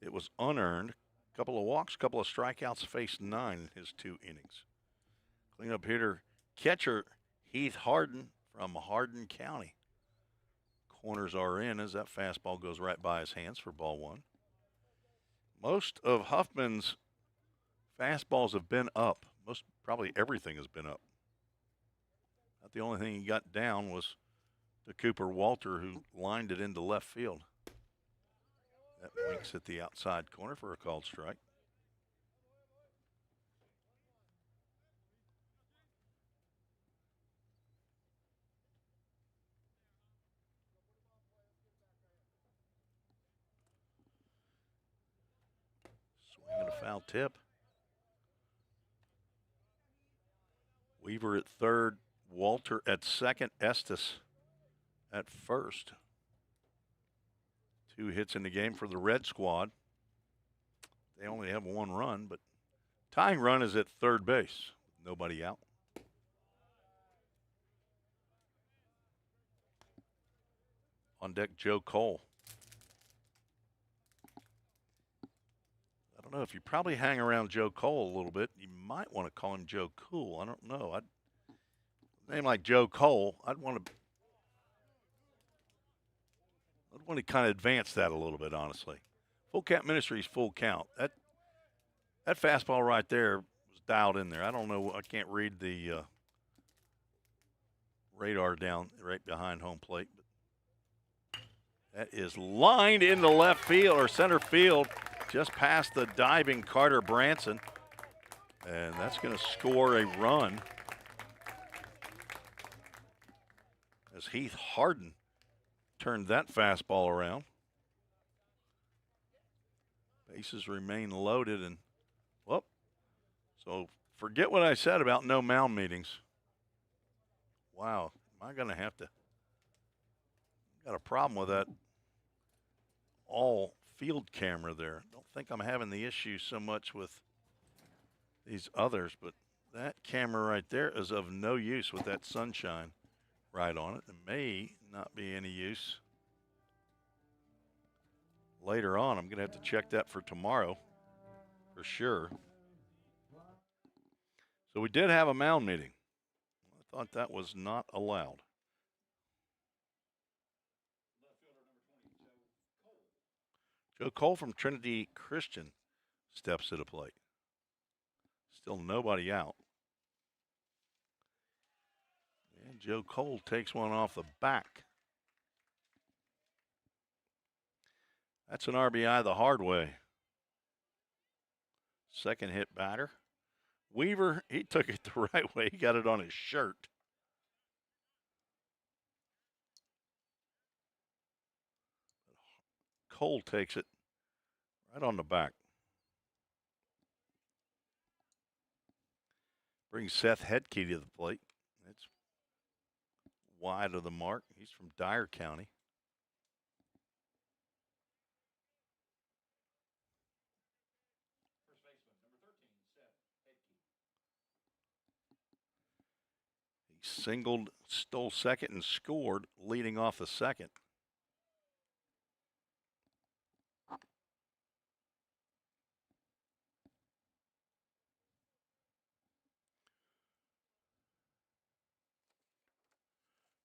It was unearned. Couple of walks, couple of strikeouts, faced 9 in his 2 innings. Cleanup hitter, catcher Heath Harden from Hardin County. Corners are in as that fastball goes right by his hands for ball 1. Most of Huffman's fastballs have been up. Probably everything has been up. Not the only thing he got down was to Cooper Walter, who lined it into left field. That winks at the outside corner for a called strike. Swing and a foul tip. Weaver at third, Walter at second, Estes at first. 2 hits in the game for the Red Squad. They only have 1 run, but tying run is at third base. Nobody out. On deck, Joe Cole. I don't know if you probably hang around Joe Cole a little bit. You might want to call him Joe Cool. I don't know. A name like Joe Cole, I'd want to kind of advance that a little bit, honestly. Full Count Ministries, full count. That fastball right there was dialed in there. I don't know. I can't read the radar down right behind home plate. But that is lined into left field or center field, just past the diving Carter Branson. And that's going to score a run as Heath Harden turned that fastball around. Bases remain loaded, and whoop. So forget what I said about no mound meetings. Wow, am I going to have to? Got a problem with that all field camera there. Don't think I'm having the issue so much with these others, but that camera right there is of no use with that sunshine right on it. It may not be any use later on. I'm going to have to check that for tomorrow for sure. So we did have a mound meeting. I thought that was not allowed. Joe Cole from Trinity Christian steps to the plate. Still nobody out. And Joe Cole takes one off the back. That's an RBI the hard way. Second hit batter. Weaver, he took it the right way. He got it on his shirt. Cole takes it right on the back. Brings Seth Hedke to the plate. It's wide of the mark. He's from Dyer County. singled, stole second, and scored, leading off the second.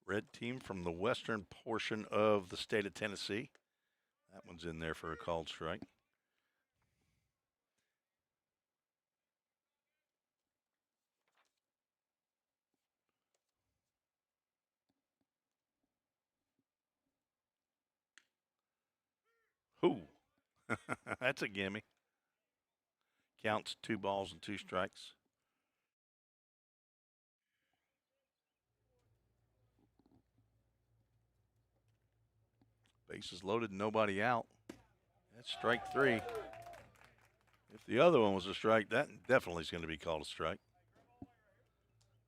Red team from the western portion of the state of Tennessee. That one's in there for a called strike. Ooh, that's a gimme. Counts 2 balls and 2 strikes. Bases loaded, nobody out. That's strike 3. If the other one was a strike, that definitely is going to be called a strike.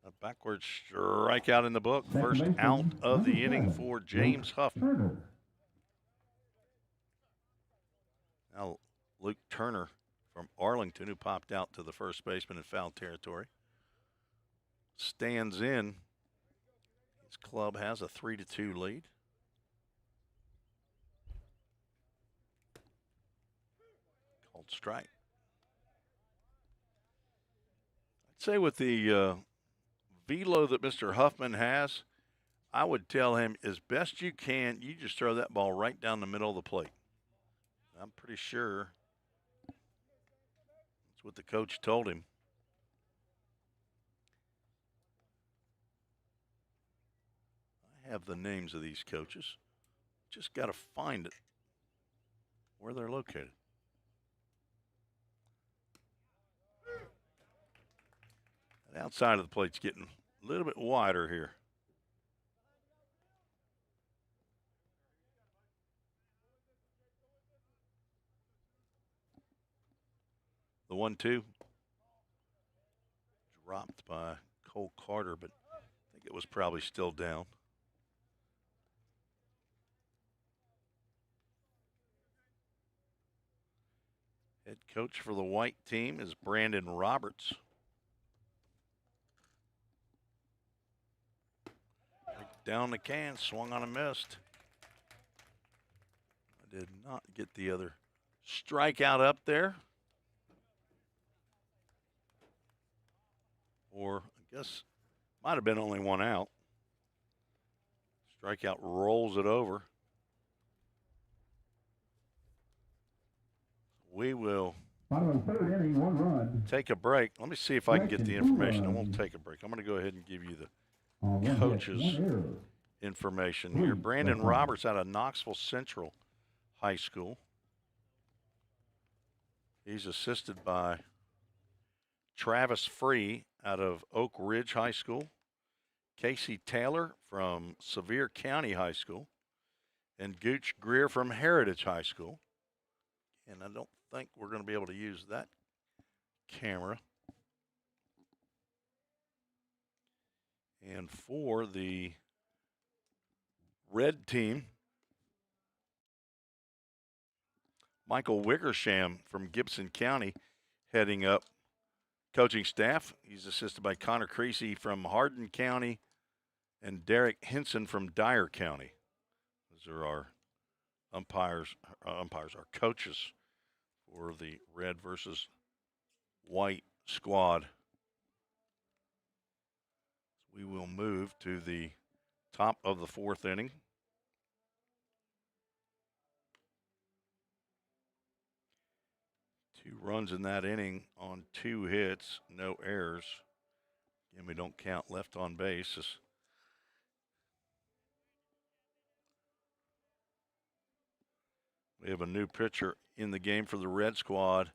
A backward strikeout in the book. First out of the inning for James Huffman. Now Luke Turner from Arlington, who popped out to the first baseman in foul territory, stands in. His club has a 3-2 lead. Called strike. I'd say with the velo that Mr. Huffman has, I would tell him as best you can, you just throw that ball right down the middle of the plate. I'm pretty sure that's what the coach told him. I have the names of these coaches. Just got to find it, where they're located. The outside of the plate's getting a little bit wider here. The 1-2 dropped by Cole Carter, but I think it was probably still down. Head coach for the white team is Brandon Roberts. Down the can, swung on a missed. I did not get the other strikeout up there. Or I guess might have been only one out. Strikeout rolls it over. We will take a break. Let me see if I can get the information. I won't take a break. I'm going to go ahead and give you the coach's information here. Brandon Roberts out of Knoxville Central High School. He's assisted by Travis Free out of Oak Ridge High School, Casey Taylor from Sevier County High School, and Gooch Greer from Heritage High School. And I don't think we're going to be able to use that camera. And for the red team, Michael Wickersham from Gibson County heading up coaching staff. He's assisted by Connor Creasy from Hardin County and Derek Henson from Dyer County. Those are our umpires, our coaches for the red versus white squad. We will move to the top of the 4th inning. Two runs in that inning on 2 hits, no errors. And we don't count left on base. We have a new pitcher in the game for the red squad,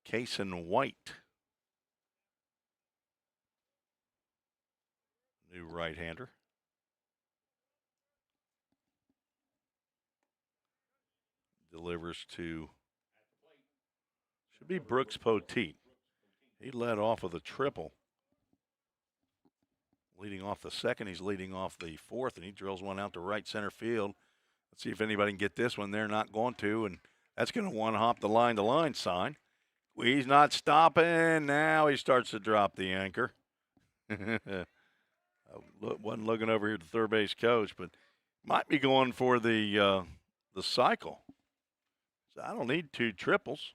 Kason White. New right-hander. Delivers to, should be Brooks Poteet. He led off with a triple. Leading off the second, he's leading off the 4th, and he drills one out to right center field. Let's see if anybody can get this one. They're not going to, and that's going to one-hop the line-to-line sign. He's not stopping. Now he starts to drop the anchor. Wasn't looking over here at the third base coach, but might be going for the cycle. So I don't need 2 triples.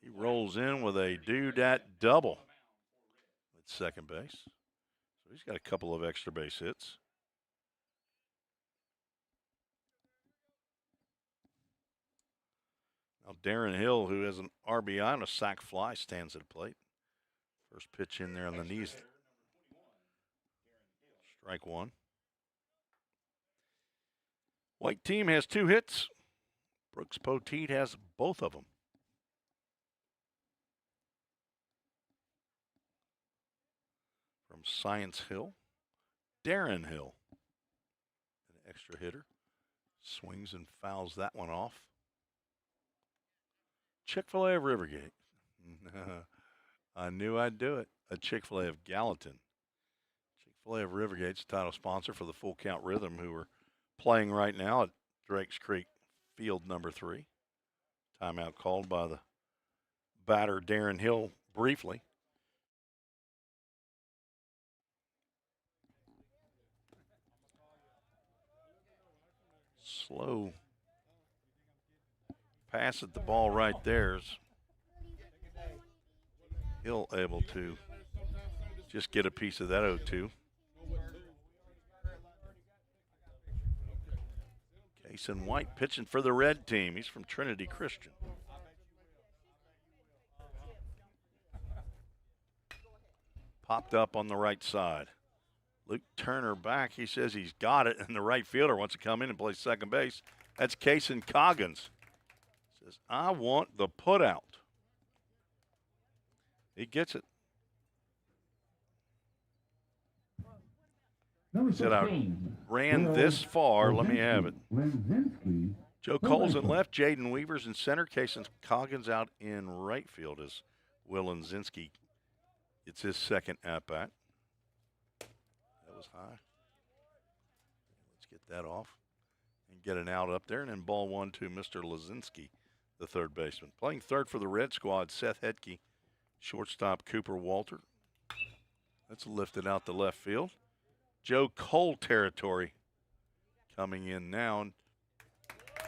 He rolls in with a do-dat double at second base. So he's got a couple of extra base hits. Now Darren Hill, who has an RBI and a sac fly, stands at the plate. First pitch in there on the knees. Strike 1. White team has 2 hits. Brooks Poteet has both of them. From Science Hill, Darren Hill, an extra hitter. Swings and fouls that one off. Chick-fil-A of Rivergate. I knew I'd do it. A Chick-fil-A of Gallatin. Chick-fil-A of Rivergate's the title sponsor for the Full Count Rhythm, who are playing right now at Drakes Creek Field number 3. Timeout called by the batter Darren Hill briefly. Slow pass at the ball right there's Hill able to just get a piece of that 0-2. Cason White pitching for the red team. He's from Trinity Christian. Popped up on the right side. Luke Turner back. He says he's got it, and the right fielder wants to come in and play second base. That's Cason Coggins. Says, I want the put out. He gets it. He said, I ran this far. Let me have it. Joe Cole's in left. Jaden Weaver's in center. Cason Coggins out in right field as Will Lenzinski gets his second at-bat. That was high. Let's get that off and get an out up there. And then ball 1 to Mr. Lenzinski, the third baseman. Playing third for the Red Squad, Seth Hedke. Shortstop Cooper Walter. That's lifted out to left field. Joe Cole territory coming in now and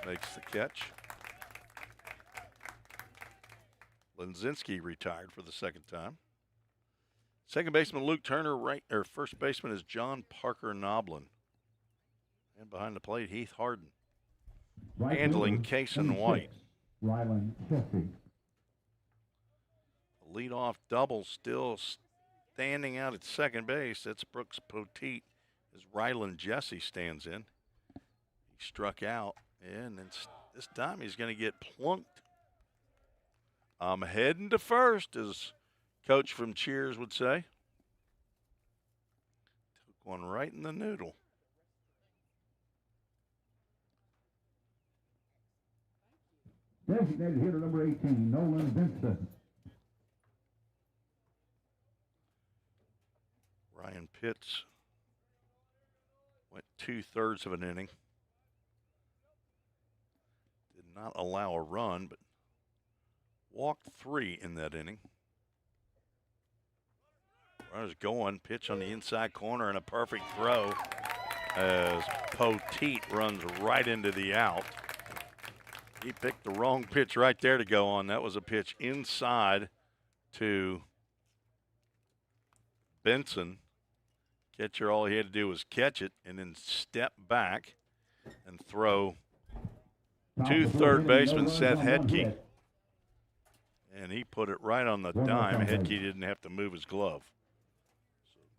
makes the catch. Lenzinski retired for the second time. Second baseman Luke Turner, first baseman is John Parker Noblin. And behind the plate, Heath Harden. Handling Cason White. Rylan Jesse. Leadoff double still standing out at second base. That's Brooks Poteet as Rylan Jesse stands in. He struck out, and this time he's going to get plunked. I'm heading to first, as Coach from Cheers would say. Took one right in the noodle. Designated hitter number 18, Nolan Vincent. Ryan Pitts went 2/3 of an inning. Did not allow a run, but walked 3 in that inning. Runners going, pitch on the inside corner, and a perfect throw as Poteet runs right into the out. He picked the wrong pitch right there to go on. That was a pitch inside to Benson. Catcher, all he had to do was catch it and then step back and throw to third baseman Seth Hedke. And he put it right on the dime. Hedke didn't have to move his glove.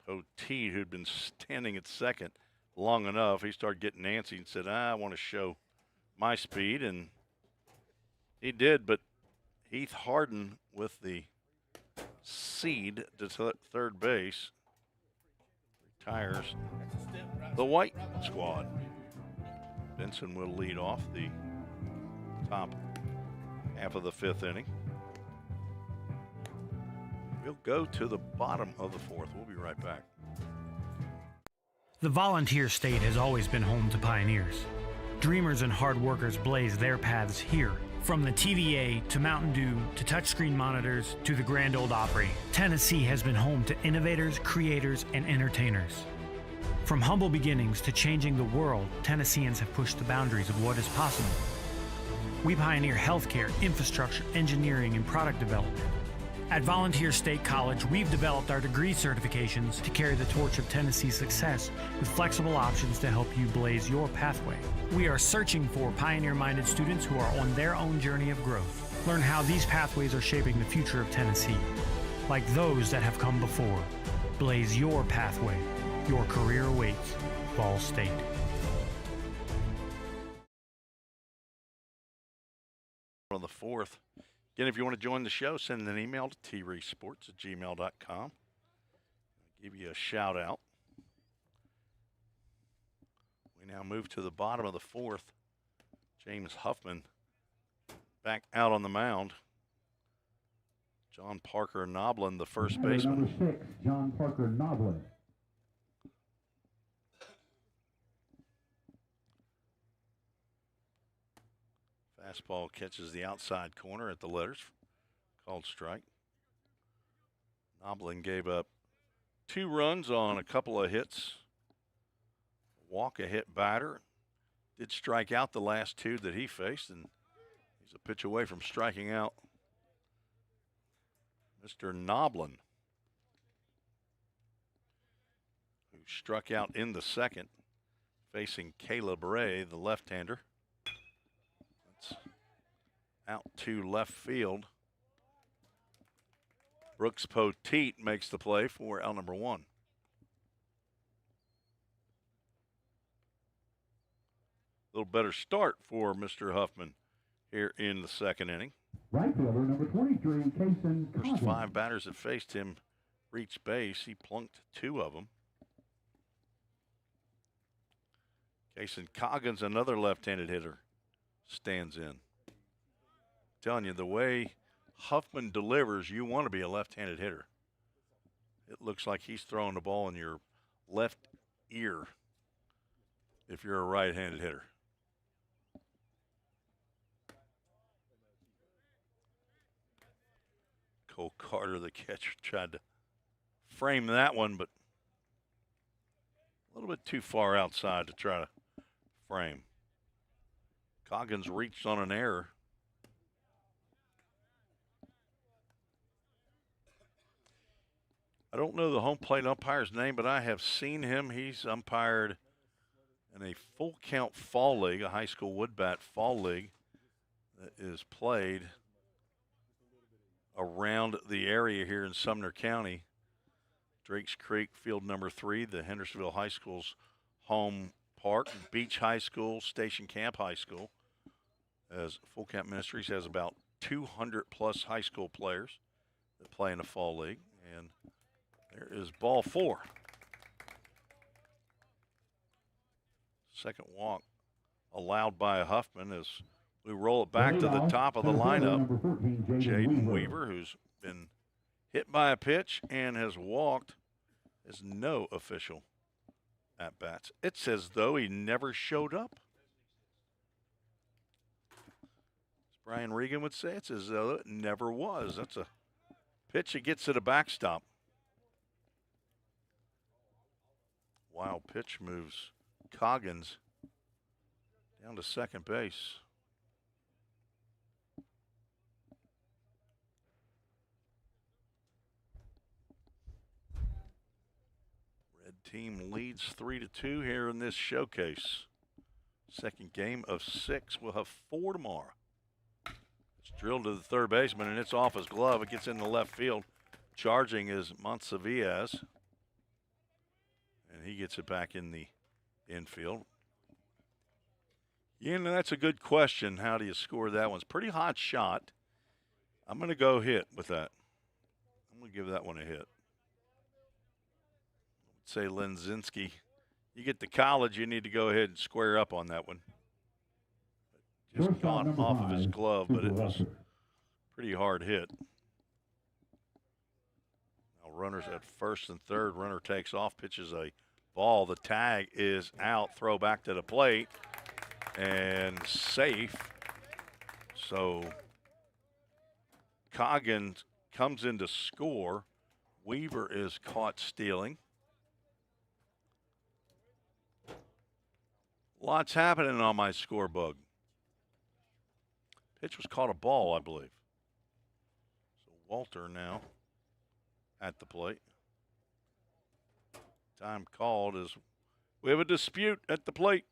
So Poteet, who'd been standing at second long enough, he started getting antsy and said, I want to show my speed. And he did, but Heath Harden with the seed to third base retires the White Squad. Benson will lead off the top half of the 5th inning. We'll go to the bottom of the 4th. We'll be right back. The Volunteer State has always been home to pioneers. Dreamers and hard workers blaze their paths here From the TVA to Mountain Dew to touchscreen monitors to the Grand Ole Opry, Tennessee has been home to innovators, creators, and entertainers. From humble beginnings to changing the world, Tennesseans have pushed the boundaries of what is possible. We pioneer healthcare, infrastructure, engineering, and product development. At Volunteer State College, we've developed our degree certifications to carry the torch of Tennessee's success with flexible options to help you blaze your pathway. We are searching for pioneer-minded students who are on their own journey of growth. Learn how these pathways are shaping the future of Tennessee. Like those that have come before. Blaze your pathway. Your career awaits. Vol State. On the 4th. Again, if you want to join the show, send an email to treesports@gmail.com. I'll give you a shout out. We now move to the bottom of the 4th. James Huffman back out on the mound. John Parker Noblin, the first baseman. Number 6, John Parker Noblin. Fastball catches the outside corner at the letters. Called strike. Noblin gave up 2 runs on a couple of hits. Walk, a hit batter. Did strike out the last 2 that he faced, and he's a pitch away from striking out Mr. Noblin, who struck out in the second, facing Caleb Ray, the left-hander. Out to left field. Brooks Poteet makes the play for out number 1. A little better start for Mr. Huffman here in the second inning. Right fielder, number 23, Kason First Coggins. 5 batters that faced him reached base. He plunked 2 of them. Kason Coggins, another left-handed hitter, stands in. Telling you, the way Huffman delivers, you want to be a left-handed hitter. It looks like he's throwing the ball in your left ear if you're a right-handed hitter. Cole Carter, the catcher, tried to frame that one, but a little bit too far outside to try to frame. Coggins reached on an error. I don't know the home plate umpire's name, but I have seen him. He's umpired in a full count fall league, a high school wood bat fall league that is played around the area here in Sumner County. Drakes Creek, field number 3, the Hendersonville High School's home park. Beach High School, Station Camp High School. As Full Camp Ministries has about 200 plus high school players that play in the fall league. And there is ball 4. Second walk allowed by Huffman as we roll it back to the top of the lineup. Jaden Weaver, who's been hit by a pitch and has walked, has no official at-bats. It's as though he never showed up. As Brian Regan would say, it's as though it never was. That's a pitch that gets to the backstop. Wild pitch moves Coggins down to second base. Red team leads 3-2 here in this showcase. Second game of 6. We'll have 4 tomorrow. It's drilled to the third baseman, and it's off his glove. It gets into left field. Charging is Montsevillas. And he gets it back in the infield. Yeah, that's a good question. How do you score that one? It's a pretty hot shot. I'm going to go hit with that. I'm going to give that one a hit. I would say Lenzinski, you get to college, you need to go ahead and square up on that one. Just gone off of his glove, but it was a pretty hard hit. Now runners at first and third. Runner takes off, pitches a ball. The tag is out. Throw back to the plate. And safe. So Coggins comes in to score. Weaver is caught stealing. Lots happening on my scorebook. Pitch was caught a ball, I believe. So Walter now at the plate. Time called is we have a dispute at the plate.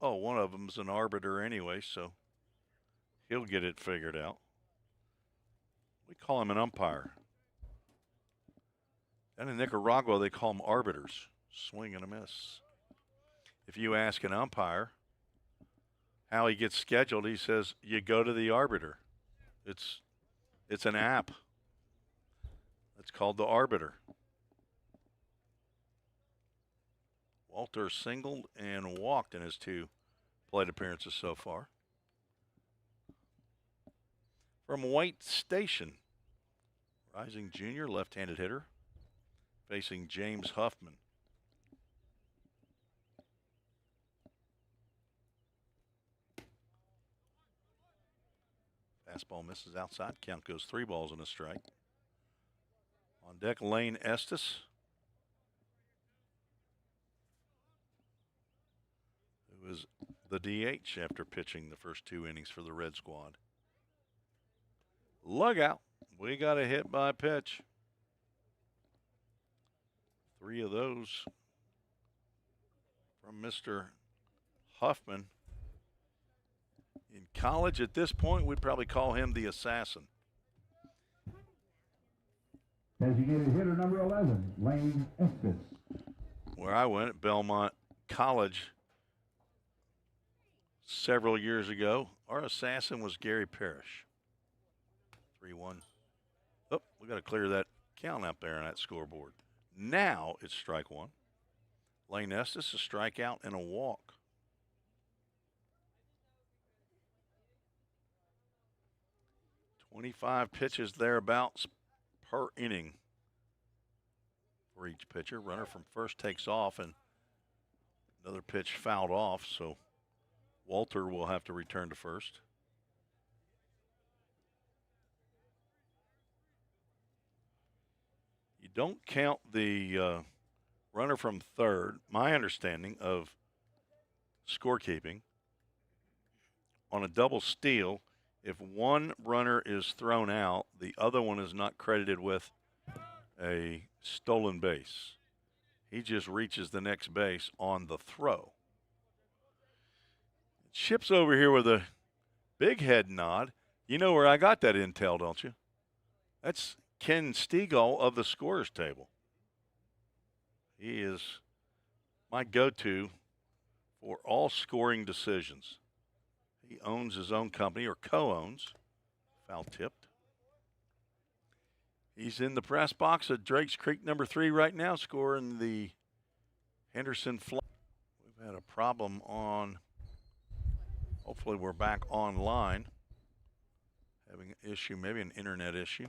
Oh, one of them's an arbiter anyway, so he'll get it figured out. We call him an umpire. And in Nicaragua, they call them arbiters. Swing and a miss. If you ask an umpire how he gets scheduled, he says, you go to the arbiter. It's an app. It's called the arbiter. Walter singled and walked in his 2 plate appearances so far. From White Station, rising junior, left-handed hitter, facing James Huffman. Fastball misses outside. Count goes 3 balls and a strike. On deck, Lane Estes. Who is the DH after pitching the first 2 innings for the Red Squad. Lug out. We got a hit by pitch. 3 of those from Mr. Huffman. In college, at this point, we'd probably call him the assassin. Designated hitter number 11, Lane Estes. Where I went at Belmont College several years ago, our assassin was Gary Parrish. 3-1. Oh, we got to clear that count up there on that scoreboard. Now it's strike 1. Lane Estes, a strikeout and a walk. .25 pitches thereabouts per inning for each pitcher. Runner from first takes off, and another pitch fouled off, so Walter will have to return to first. You don't count the runner from third, my understanding of scorekeeping, on a double steal. If one runner is thrown out, the other one is not credited with a stolen base. He just reaches the next base on the throw. Chip's over here with a big head nod. You know where I got that intel, don't you? That's Ken Stegall of the scorers table. He is my go-to for all scoring decisions. He owns his own company, or co-owns. Foul tipped. He's in the press box at Drake's Creek number 3 right now, scoring the Henderson Fly. We've had a problem on, hopefully we're back online. Having an issue, maybe an internet issue.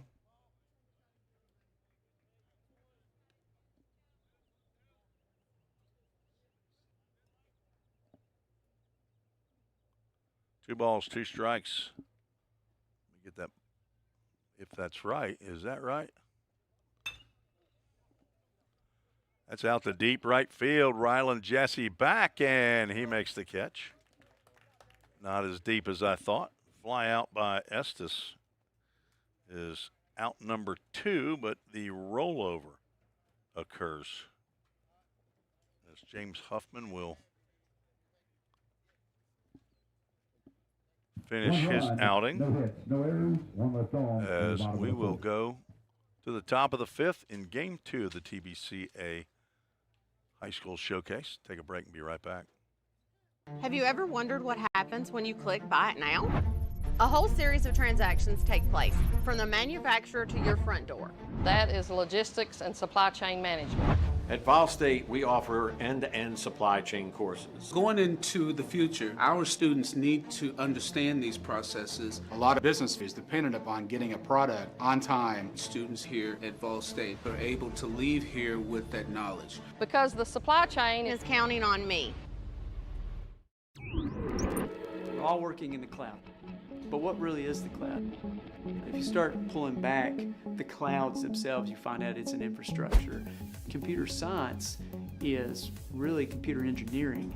Two balls, 2 strikes. Let me get that, if that's right. Is that right? That's out to deep right field. Ryland Jesse back, and he makes the catch. Not as deep as I thought. Fly out by Estes is out number 2, but the rollover occurs as James Huffman will finish his outing. No hits, no errors, 1 left on. As we will go to the top of the 5th in Game 2 of the TBCA High School Showcase. Take a break and be right back. Have you ever wondered what happens when you click Buy It Now? A whole series of transactions take place, from the manufacturer to your front door. That is logistics and supply chain management. At Vol State, we offer end-to-end supply chain courses. Going into the future, our students need to understand these processes. A lot of business is dependent upon getting a product on time. Students here at Vol State are able to leave here with that knowledge. Because the supply chain Is counting on me. We're all working in the cloud. But what really is the cloud? If you start pulling back the clouds themselves, you find out it's an infrastructure. Computer science is really computer engineering.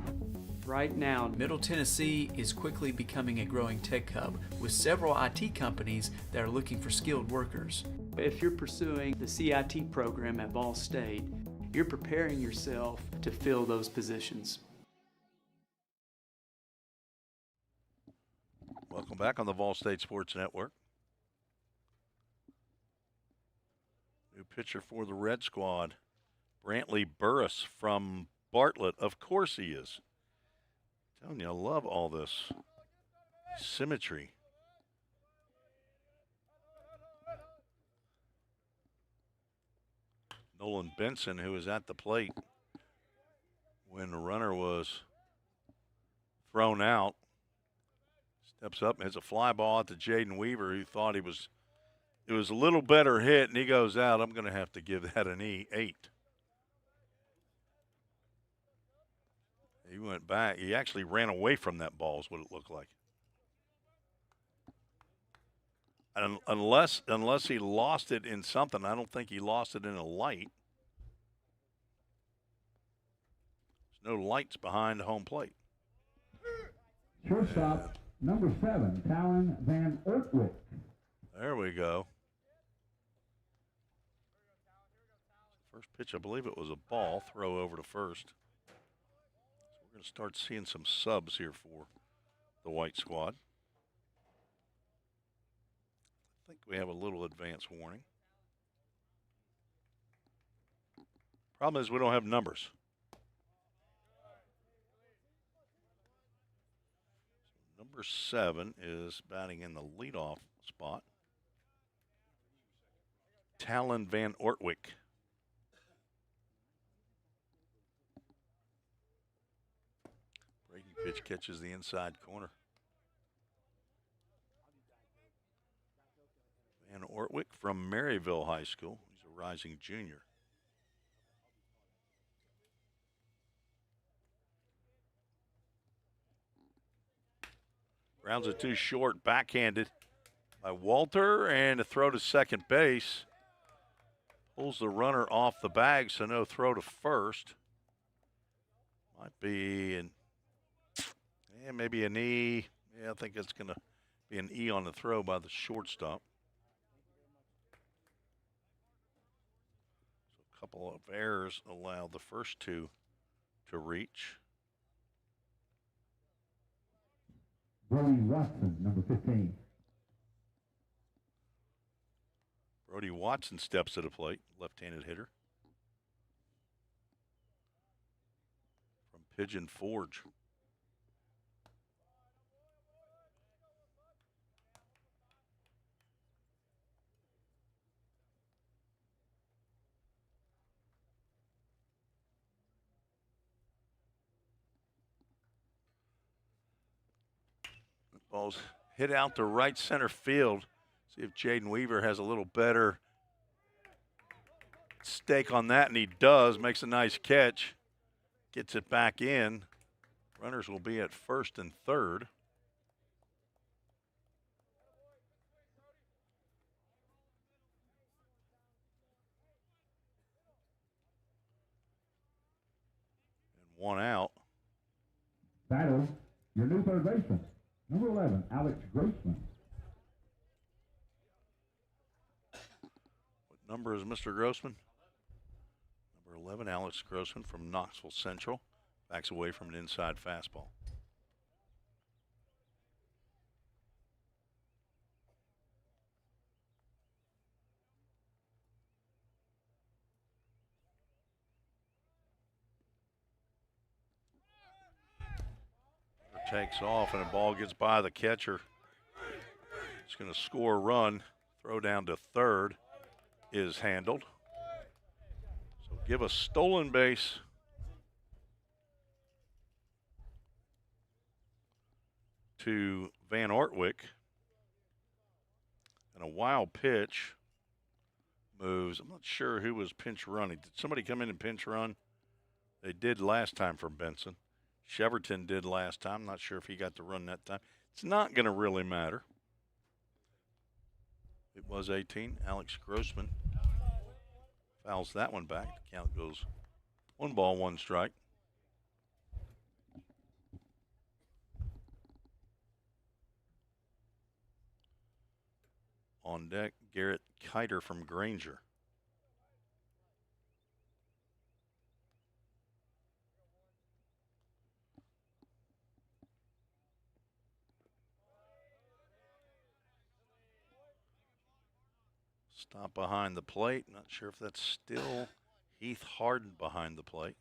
Right now, Middle Tennessee is quickly becoming a growing tech hub with several IT companies that are looking for skilled workers. if you're pursuing the CIT program at Ball State, you're preparing yourself to fill those positions. Welcome back on the Vol State Sports Network. New pitcher for the Red Squad, Brantley Burris from Bartlett. Of course he is. I'm telling you, I love all this symmetry. Nolan Benson, who was at the plate when the runner was thrown out, steps up and hits a fly ball out to Jaden Weaver, who thought it was a little better hit, and he goes out. I'm going to have to give that an 8. He went back. He actually ran away from that ball is what it looked like. And unless he lost it in something, I don't think he lost it in a light. There's no lights behind home plate. Shortstop, number 7, Talon Van Ortwick. There we go. First pitch, I believe it was a ball, throw over to first. So we're going to start seeing some subs here for the White Squad. I think we have a little advance warning. Problem is we don't have numbers. So number 7 is batting in the leadoff spot. Talon Van Ortwick. Breaking pitch catches the inside corner. Van Ortwick from Maryville High School. He's a rising junior. Grounds it too short, backhanded by Walter, and a throw to second base. Pulls the runner off the bag, so no throw to first. Might be maybe an E. Yeah, I think it's going to be an E on the throw by the shortstop. So a couple of errors allowed the first two to reach. Brody Watson, number 15. Brody Watson steps to the plate, left-handed hitter from Pigeon Forge. Ball's hit out to right center field. See if Jaden Weaver has a little better stake on that, and he does. Makes a nice catch. Gets it back in. Runners will be at first and third. And one out. Battle, your new third baseman, number 11, Alex Grossman. What number is Mr. Grossman? Number 11, Alex Grossman from Knoxville Central. Backs away from an inside fastball. Takes off and the ball gets by the catcher. He's going to score a run. Throw down to third is handled. So give a stolen base to Van Ortwick. And a wild pitch moves. I'm not sure who was pinch running. Did somebody come in and pinch run? They did last time for Benson. Cheverton did last time. Not sure if he got to run that time. It's not going to really matter. It was 18. Alex Grossman fouls that one back. The count goes 1 ball, 1 strike. On deck, Garrett Kiter from Granger. Stop behind the plate. Not sure if that's still Heath Harden behind the plate.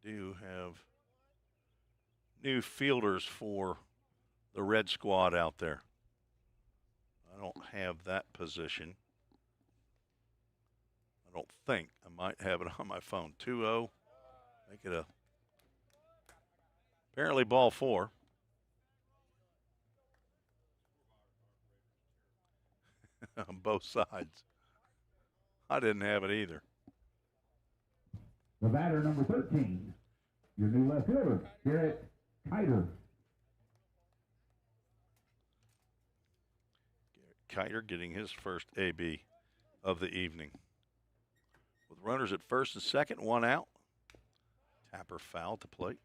We do have new fielders for the Red Squad out there. I don't have that position. I don't think. I might have it on my phone. 2-0. Make it a apparently ball 4. On both sides. I didn't have it either. The batter, number 13, your new left fielder, Garrett Kiter. Garrett Kiter getting his first AB of the evening. With runners at first and second, 1 out. Tapper foul to plate.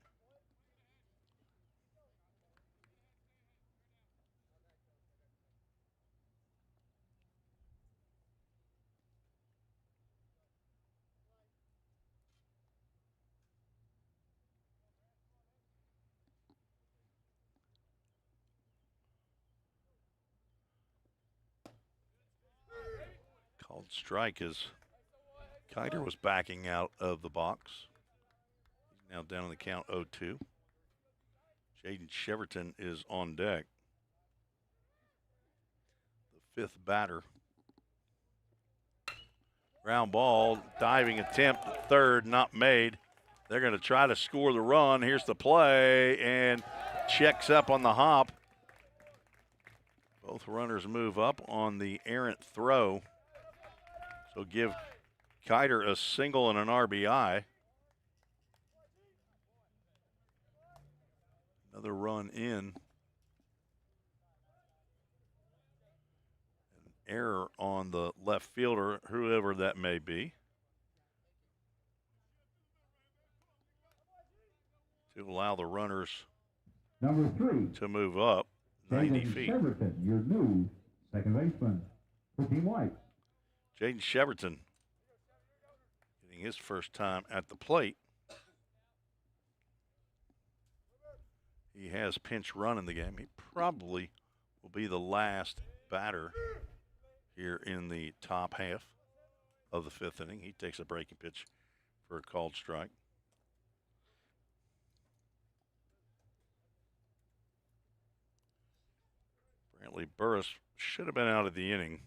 Called strike as Kiter was backing out of the box. He's now down on the count 0-2. Jaden Cheverton is on deck. The 5th batter. Ground ball, diving attempt at third, not made. They're going to try to score the run. Here's the play, and checks up on the hop. Both runners move up on the errant throw. So give Kiter a single and an RBI. Another run in. An error on the left fielder, whoever that may be. To allow the runners Number 3, to move up 90 Jaden feet. Cheverton, your new second baseman for Team White. Jaden Cheverton getting his first time at the plate. He has pinch run in the game. He probably will be the last batter here in the top half of the 5th inning. He takes a breaking pitch for a called strike. Brantley Burris should have been out of the inning.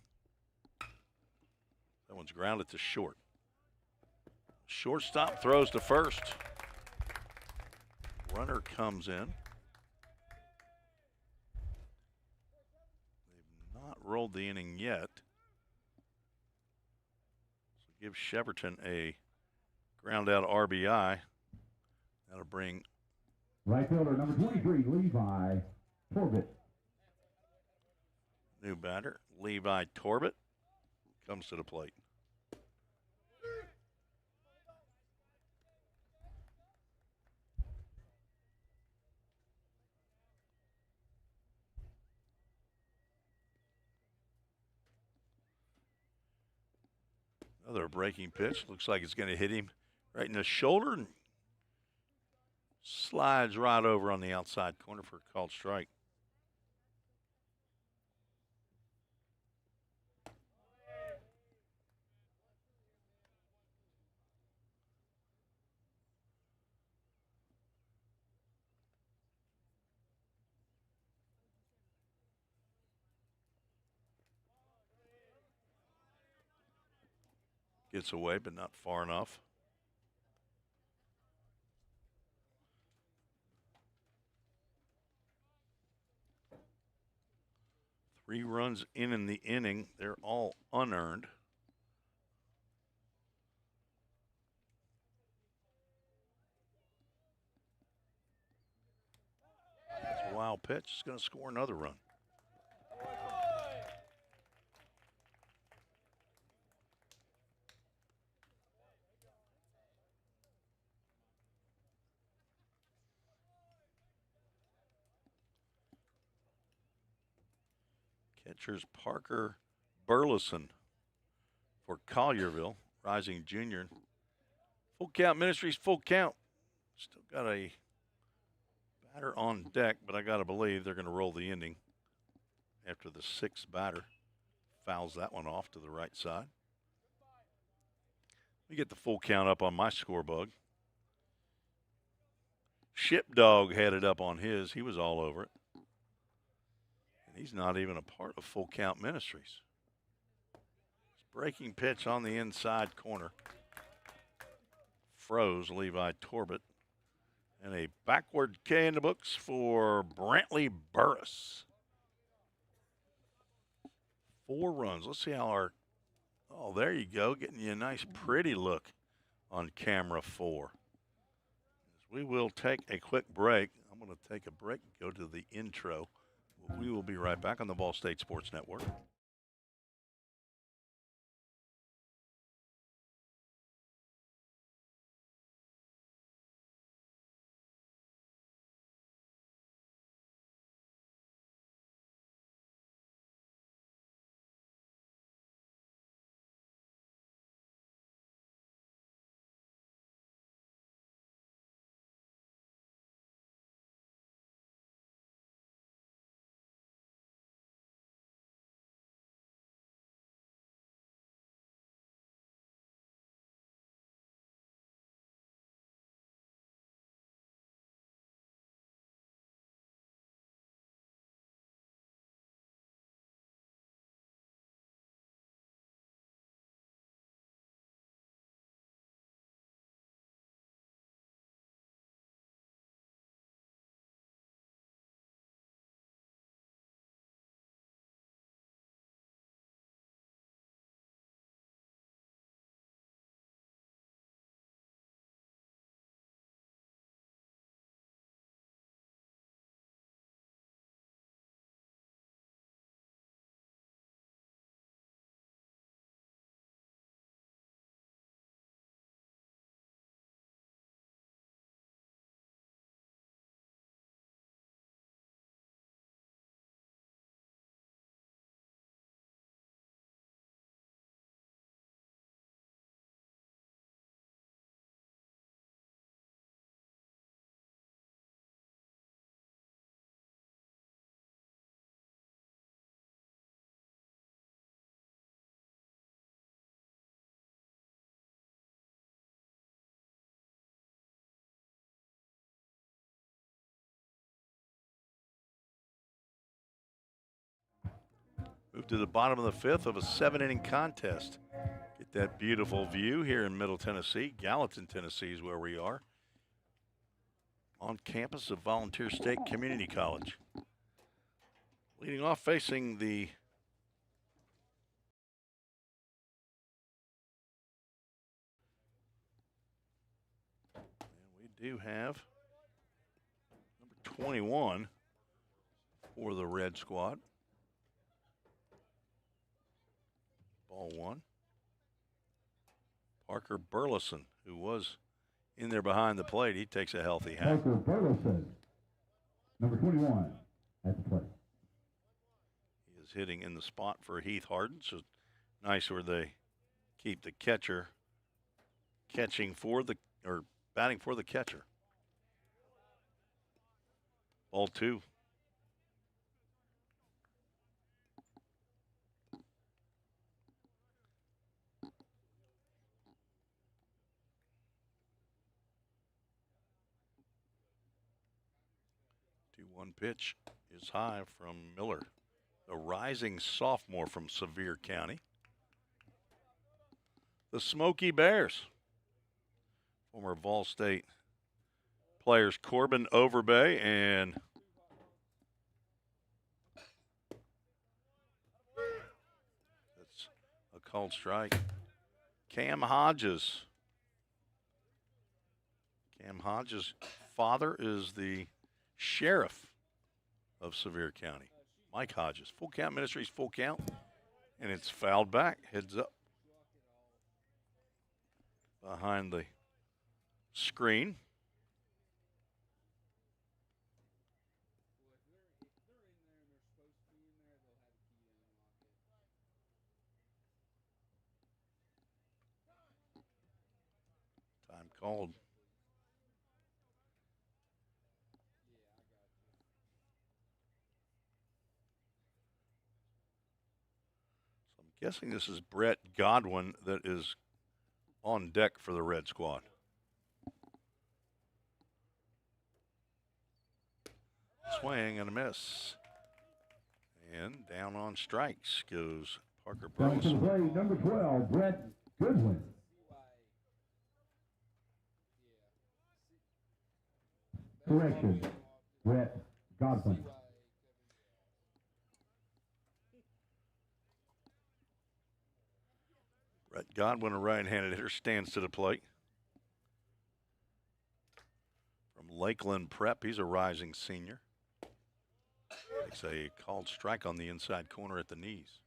That one's grounded to short. Shortstop throws to first. Runner comes in. They've not rolled the inning yet. So give Cheverton a ground out RBI. That'll bring Right fielder, number 23, Levi Torbett. new batter, Levi Torbett, comes to the plate. Another breaking pitch. Looks like it's going to hit him right in the shoulder and slides right over on the outside corner for a called strike. Gets away, but not far enough. Three runs in the inning. They're all unearned. It's a wild pitch. It's going to score another run. Catcher's Parker Burleson for Collierville, rising junior. Full count Ministries, full count. Still got a batter on deck, but I got to believe they're going to roll the inning after the sixth batter fouls that one off to the right side. We get the full count up on my scorebug. Shipdog had it up on his. He was all over it. And he's not even a part of Full Count Ministries. Breaking pitch on the inside corner. Froze Levi Torbett. And a backward K in the books for Brantley Burris. 4 runs. Let's see how our... Oh, there you go. Getting you a nice, pretty look on camera 4. We will take a quick break. I'm going to take a break and go to the intro. We will be right back on the Ball State Sports Network. Move to the bottom of the 5th of a 7-inning contest. Get that beautiful view here in Middle Tennessee. Gallatin, Tennessee is where we are. On campus of Volunteer State Community College. Leading off facing the we do have number 21 for the Red Squad. Ball 1. Parker Burleson, who was in there behind the plate. He takes a healthy hit. Parker Burleson, number 21, at the plate. He is hitting in the spot for Heath Harden. So nice where they keep the catcher batting for the catcher. Ball 2. 2-1 pitch is high from Miller, the rising sophomore from Sevier County. The Smoky Bears, former Vol State players Corbin Overbay and that's a called strike. Cam Hodges. Cam Hodges' father is the sheriff of Sevier County, Mike Hodges. Full Count Ministries, full count, and it's fouled back, heads up behind the screen. called. So I'm guessing this is Brett Godwin that is on deck for the Red Squad. Swing and a miss. And down on strikes goes Parker Coming to the Burleson. plate, number 12, Brett Goodwin. Correction, Brett Godwin. Brett Godwin, a right-handed hitter, stands to the plate. From Lakeland Prep, he's a rising senior. Takes a called strike on the inside corner at the knees.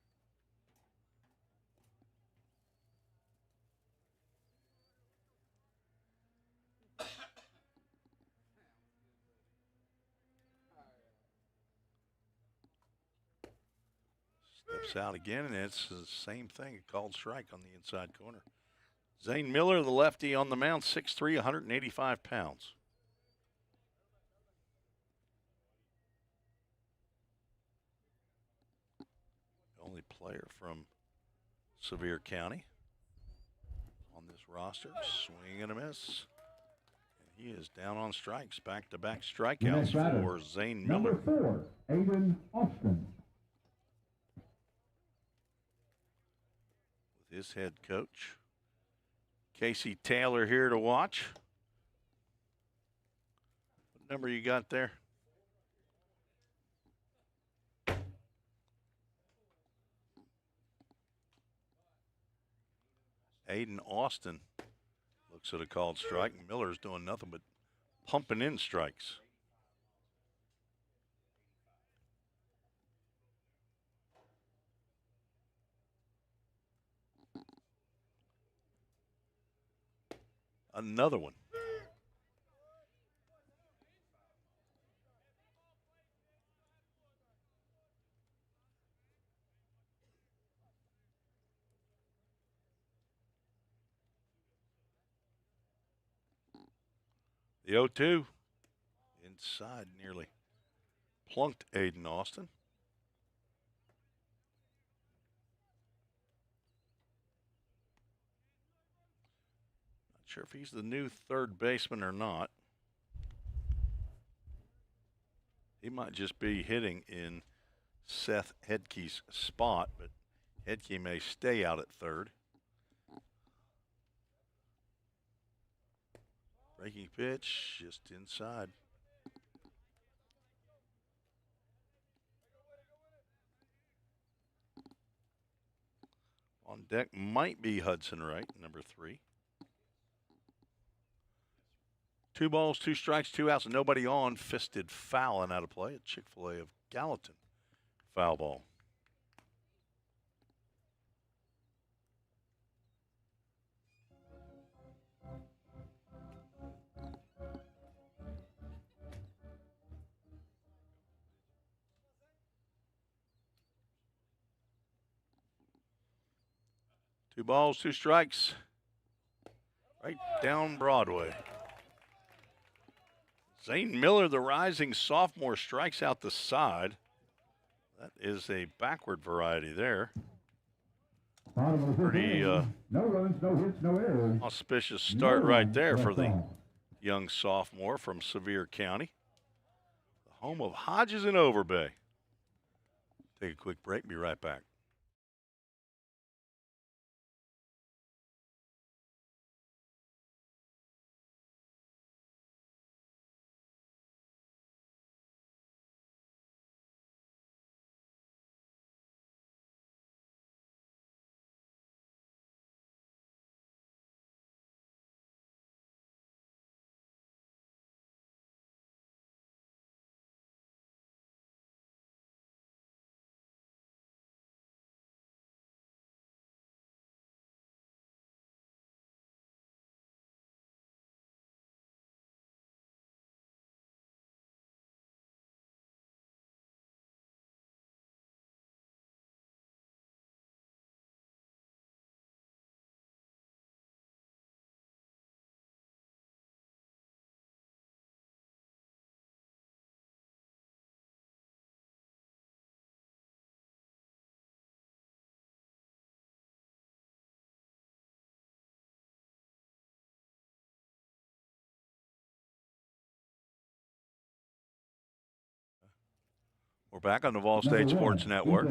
Steps out again, and it's the same thing, a called strike on the inside corner. Zane Miller, the lefty on the mound, 6'3", 185 pounds. The only player from Sevier County on this roster. Swing and a miss. And he is down on strikes. Back-to-back strikeouts for Zane Miller. Number 4, Aiden Austin. With his head coach, Casey Taylor, here to watch. What number you got there? Aiden Austin looks at a called strike. Miller's doing nothing but pumping in strikes. Another one. The 0-2 inside nearly plunked Aiden Austin. Not sure if he's the new third baseman or not. He might just be hitting in Seth Hedke's spot, but Hedke may stay out at third. Breaking pitch, just inside. On deck might be Hudson Wright, number 3. 2 balls, 2 strikes, 2 outs, nobody on. Fisted foul and out of play at Chick-fil-A of Gallatin. Foul ball. Two balls, 2 strikes. Right down Broadway. Zane Miller, the rising sophomore, strikes out the side. That is a backward variety there. Pretty no runs, no hits, no errors. auspicious start right there for the young sophomore from Sevier County. The home of Hodges and Overbay. Take a quick break, be right back. We're back on the Vol State Sports Network.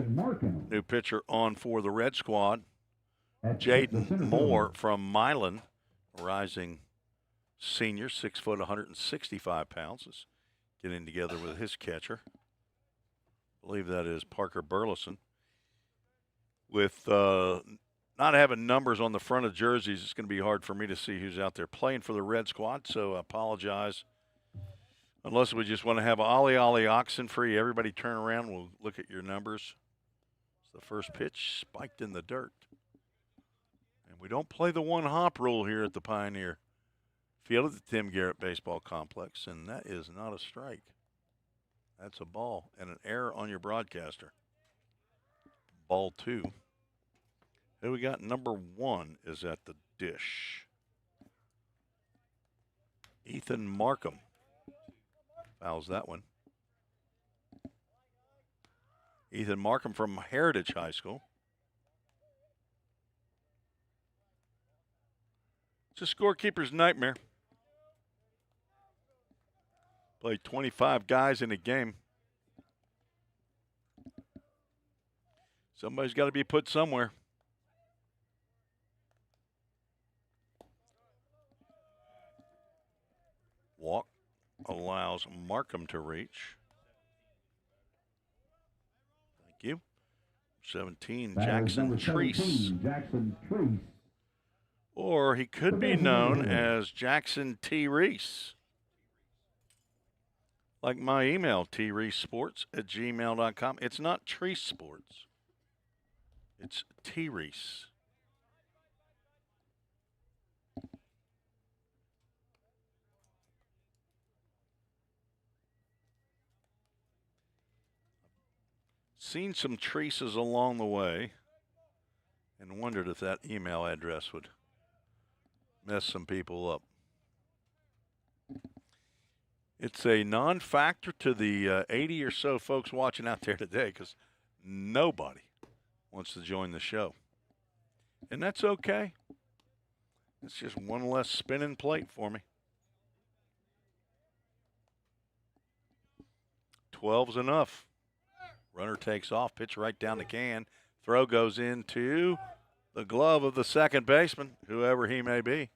New pitcher on for the Red Squad. Jaden Moore from Milan, rising senior, 6 foot, 165 pounds, is getting together with his catcher. I believe that is Parker Burleson. With not having numbers on the front of jerseys, it's going to be hard for me to see who's out there playing for the Red Squad, so I apologize. Unless we just want to have Ollie Oxenfree, everybody turn around, we'll look at your numbers. It's the first pitch, spiked in the dirt. And we don't play the one hop rule here at the Pioneer Field at the Tim Garrett Baseball Complex, and that is not a strike. That's a ball and an error on your broadcaster. Ball 2. Who we got? Number 1 is at the dish. Ethan Markham. Fouls that one. Ethan Markham from Heritage High School. It's a scorekeeper's nightmare. Played 25 guys in a game. Somebody's got to be put somewhere. Walk allows Markham to reach. Thank you. 17, Jackson Treese. Or he could be known as Jackson T. Reese. Like my email, treesports@gmail.com. It's not Treese Sports. It's T. Reese. Seen some Treeses along the way and wondered if that email address would mess some people up. It's a non-factor to the 80 or so folks watching out there today because nobody wants to join the show. And that's okay. It's just one less spinning plate for me. 12's enough. Runner takes off, pitch right down the can. Throw goes into the glove of the second baseman, whoever he may be.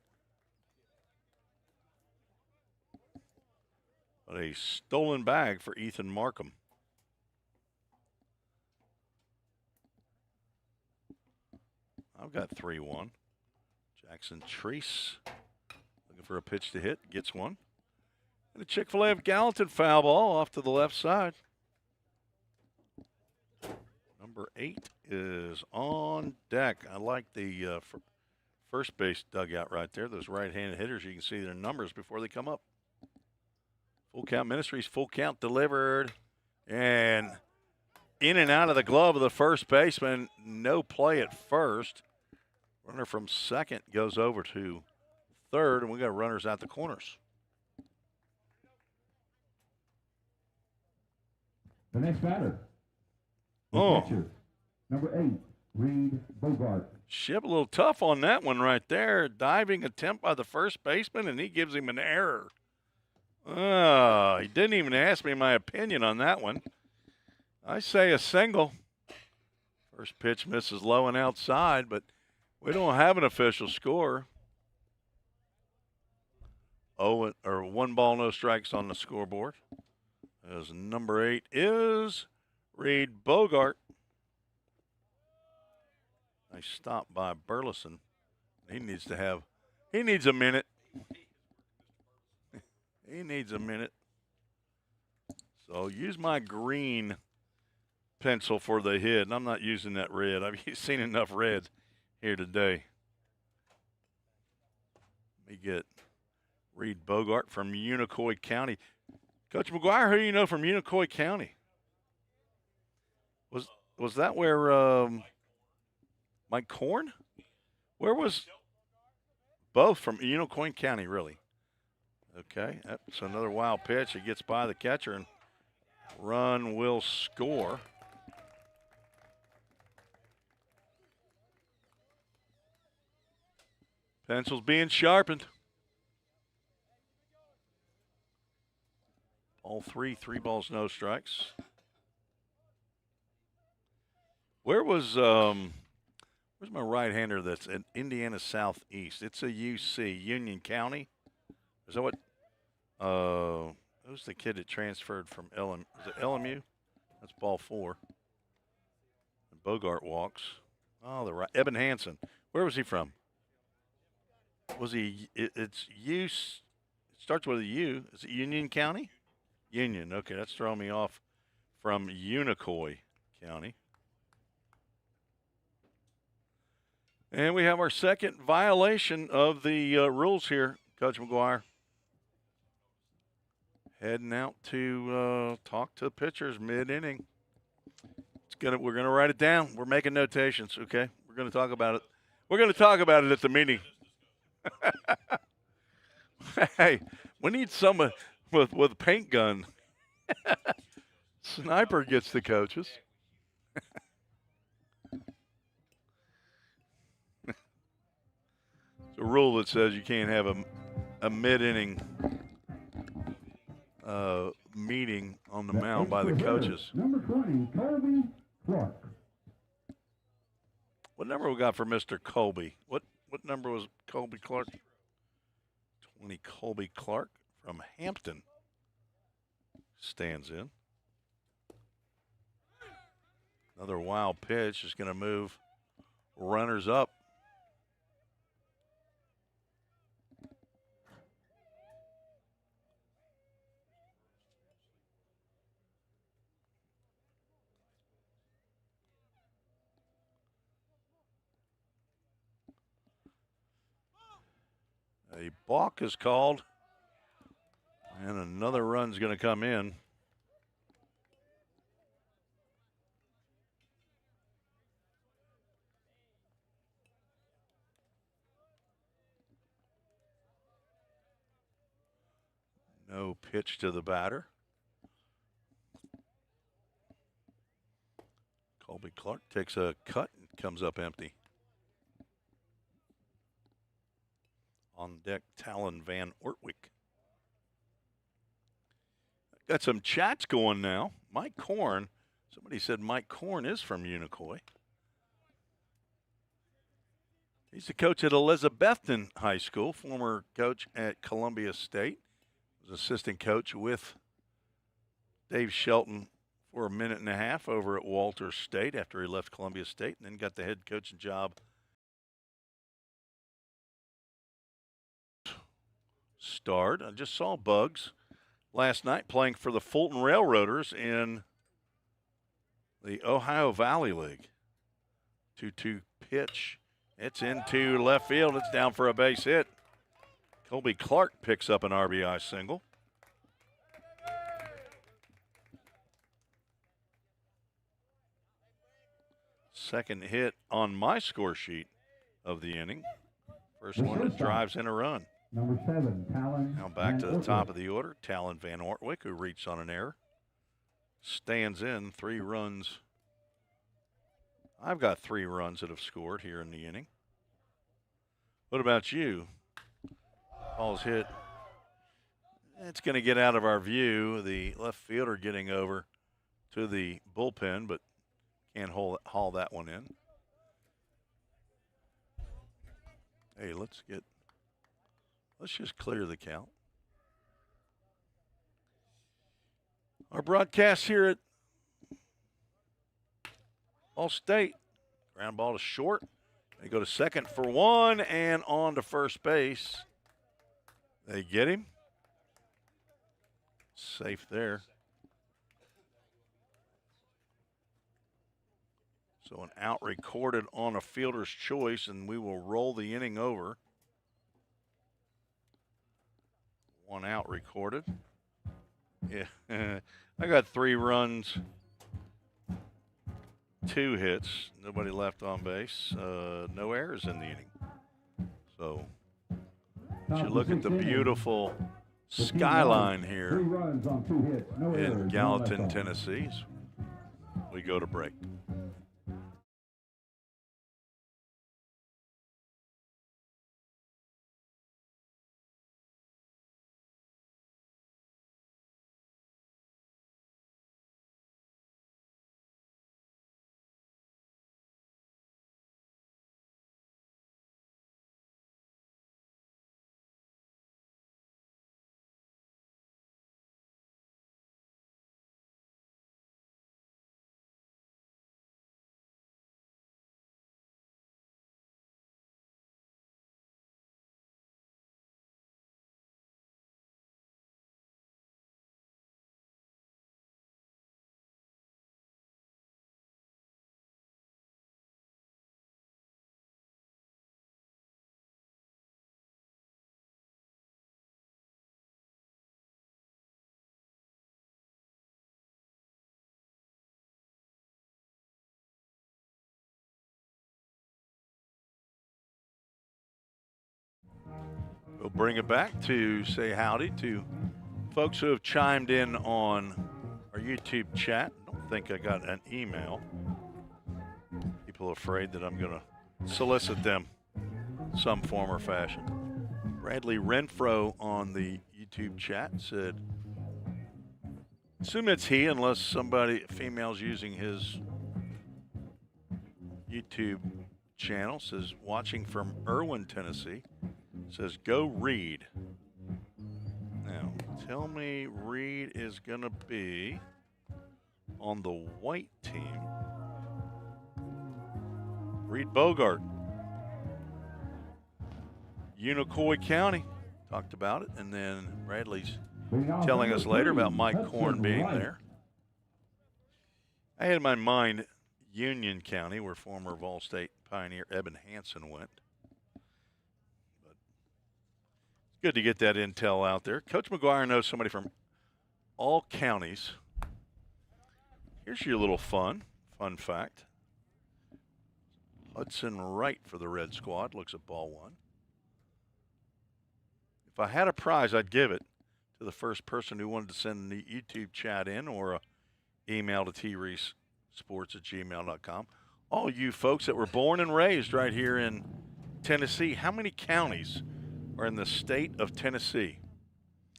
But a stolen bag for Ethan Markham. I've got 3-1. Jackson Treese looking for a pitch to hit, gets one. And a Chick-fil-A of Gallatin foul ball off to the left side. Number 8 is on deck. I like the first base dugout right there. Those right-handed hitters, you can see their numbers before they come up. Full Count Ministries, full count delivered. And in and out of the glove of the first baseman. No play at first. Runner from second goes over to third, and we got runners at the corners. The next batter. Pitcher, number 8, Reed Bogart. Ship a little tough on that one right there. Diving attempt by the first baseman, and he gives him an error. He didn't even ask me my opinion on that one. I say a single. First pitch misses low and outside, but we don't have an official score. 1 ball, no strikes on the scoreboard. As number 8 is Reed Bogart. Nice stop by Burleson. He needs a minute. He needs a minute. So use my green pencil for the hit. And I'm not using that red. I've seen enough reds here today. Let me get Reed Bogart from Unicoi County. Coach McGuire, who do you know from Unicoi County? Was that where Mike Korn? Where was both from Unicoi County, really? Okay, that's another wild pitch. It gets by the catcher, and run will score. Pencil's being sharpened. All 3 balls, no strikes. Where was where's my right-hander that's in Indiana Southeast? It's a UC, Union County. Is that what? Who's the kid that transferred from LM? Is it LMU? That's ball 4. And Bogart walks. Oh, the right. Evan Hansen. Where was he from? Was he? It's U. It starts with a U. Is it Union County? Union. Okay, that's throwing me off from Unicoi County. And we have our second violation of the rules here, Coach McGuire. Heading out to talk to pitchers mid-inning. We're gonna write it down. We're making notations. Okay, we're gonna talk about it. We're gonna talk about it at the meeting. Hey, we need someone with a paint gun. Sniper gets the coaches. It's a rule that says you can't have a mid-inning meeting on the mound by the coaches. Number 20, Colby Clark. What number we got for Mr. Colby? What number was Colby Clark? 20, Colby Clark from Hampton stands in. Another wild pitch is going to move runners up. A balk is called, and another run's going to come in. No pitch to the batter. Colby Clark takes a cut and comes up empty. On deck, Talon Van Ortwick. Got some chats going now. Mike Korn. Somebody said Mike Korn is from Unicoi. He's the coach at Elizabethton High School, former coach at Columbia State. Was assistant coach with Dave Shelton for a minute and a half over at Walters State after he left Columbia State, and then got the head coaching job. Starred. I just saw Bugs last night playing for the Fulton Railroaders in the Ohio Valley League. 2-2 pitch. It's into left field. It's down for a base hit. Colby Clark picks up an RBI single. Second hit on my score sheet of the inning. First one that drives in a run. Number 7, Talon. Now back to the top of the order. Talon Van Ortwick, who reached on an error, stands in. 3 runs. I've got 3 runs that have scored here in the inning. What about you? Ball's hit. It's going to get out of our view. The left fielder getting over to the bullpen, but can't haul that one in. Hey, let's just clear the count. Our broadcast here at All State. Ground ball to short. They go to second for 1 and on to first base. They get him. Safe there. So an out recorded on a fielder's choice, and we will roll the inning over. 1 out recorded. Yeah, I got 3 runs, 2 hits, nobody left on base, no errors in the inning. So, you look at the beautiful skyline here in Gallatin, Tennessee. We go to break. We'll bring it back to say howdy to folks who have chimed in on our YouTube chat. I don't think I got an email. People are afraid that I'm going to solicit them some form or fashion. Bradley Renfro on the YouTube chat said, assume it's he unless somebody, female's using his YouTube channel. Says, watching from Irwin, Tennessee. Says, go Reed. Now, tell me Reed is going to be on the white team. Reed Bogart. Unicoi County. Talked about it. And then Bradley's telling us later about Mike Korn being there. I had in my mind Union County, where former Vol State pioneer Eben Hansen went. But it's good to get that intel out there. Coach McGuire knows somebody from all counties. Here's your little fun fact. Hudson Wright for the Red Squad looks at ball one. If I had a prize, I'd give it to the first person who wanted to send the YouTube chat in or a email to treesports@gmail.com. All you folks that were born and raised right here in Tennessee, how many counties are in the state of Tennessee?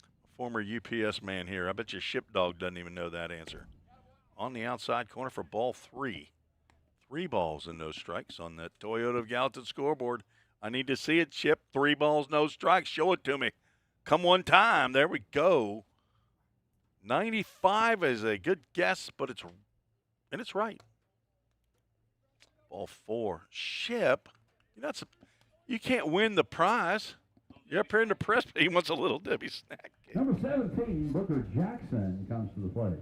A former UPS man here. I bet you Shipdog doesn't even know that answer. On the outside corner for ball three. 3 balls and no strikes on that Toyota of Gallatin scoreboard. I need to see it, Chip. 3 balls, no strikes. Show it to me. Come one time. There we go. 95 is a good guess, but it's right. Ball 4. Ship. You can't win the prize. You're up here in the press. He wants a little Debbie snack. Number 17, Booker Jackson, comes to the plate.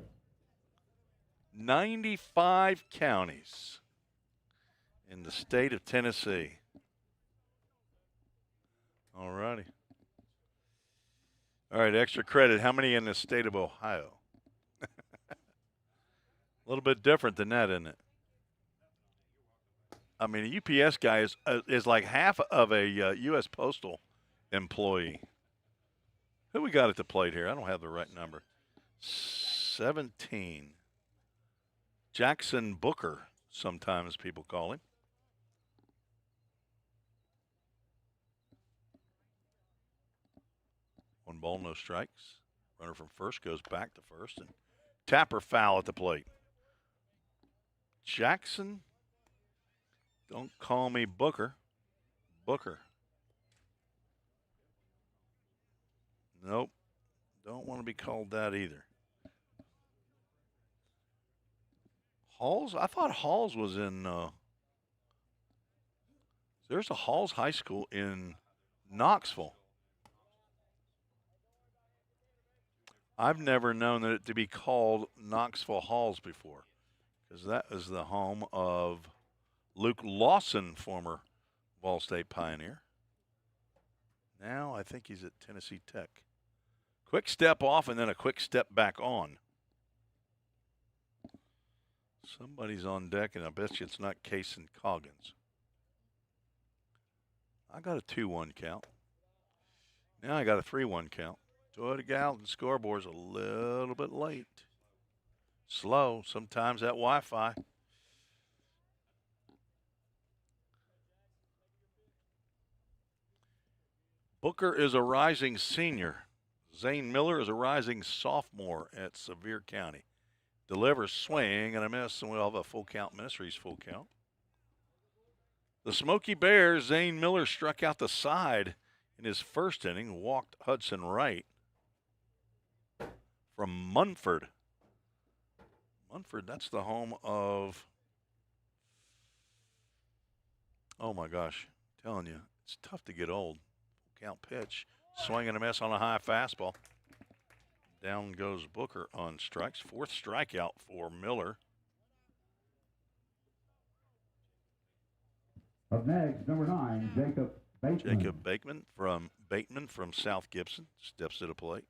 95 counties in the state of Tennessee. All righty. All right, extra credit. How many in the state of Ohio? A little bit different than that, isn't it? I mean, a UPS guy is like half of a U.S. Postal employee. Who we got at the plate here? I don't have the right number. 17. Jackson Booker, sometimes people call him. One ball, no strikes. Runner from first goes back to first. And tapper foul at the plate. Jackson, don't call me Booker. Booker. Nope. Don't want to be called that either. Halls? I thought Halls was in, there's a Halls High School in Knoxville. I've never known it to be called Knoxville Halls before, because that is the home of Luke Lawson, former Ball State pioneer. Now I think he's at Tennessee Tech. Quick step off and then a quick step back on. Somebody's on deck, and I bet you it's not Cason Coggins. I got a 2-1 count. Now I got a 3-1 count. Toyota Gallatin scoreboard's a little bit late. Slow. Sometimes that Wi-Fi. Booker is a rising senior. Zane Miller is a rising sophomore at Sevier County. Delivers, swing, and a miss, and we'll have a full count. Ministries full count. The Smoky Bears, Zane Miller struck out the side in his first inning, walked Hudson Wright from Munford. Munford, that's the home of, oh my gosh, I'm telling you, it's tough to get old. Full count pitch, swing and a miss on a high fastball. Down goes Booker on strikes. 4th strikeout for Miller. Up next, number 9, Jacob Bateman. Jacob Bateman from South Gibson steps to the plate.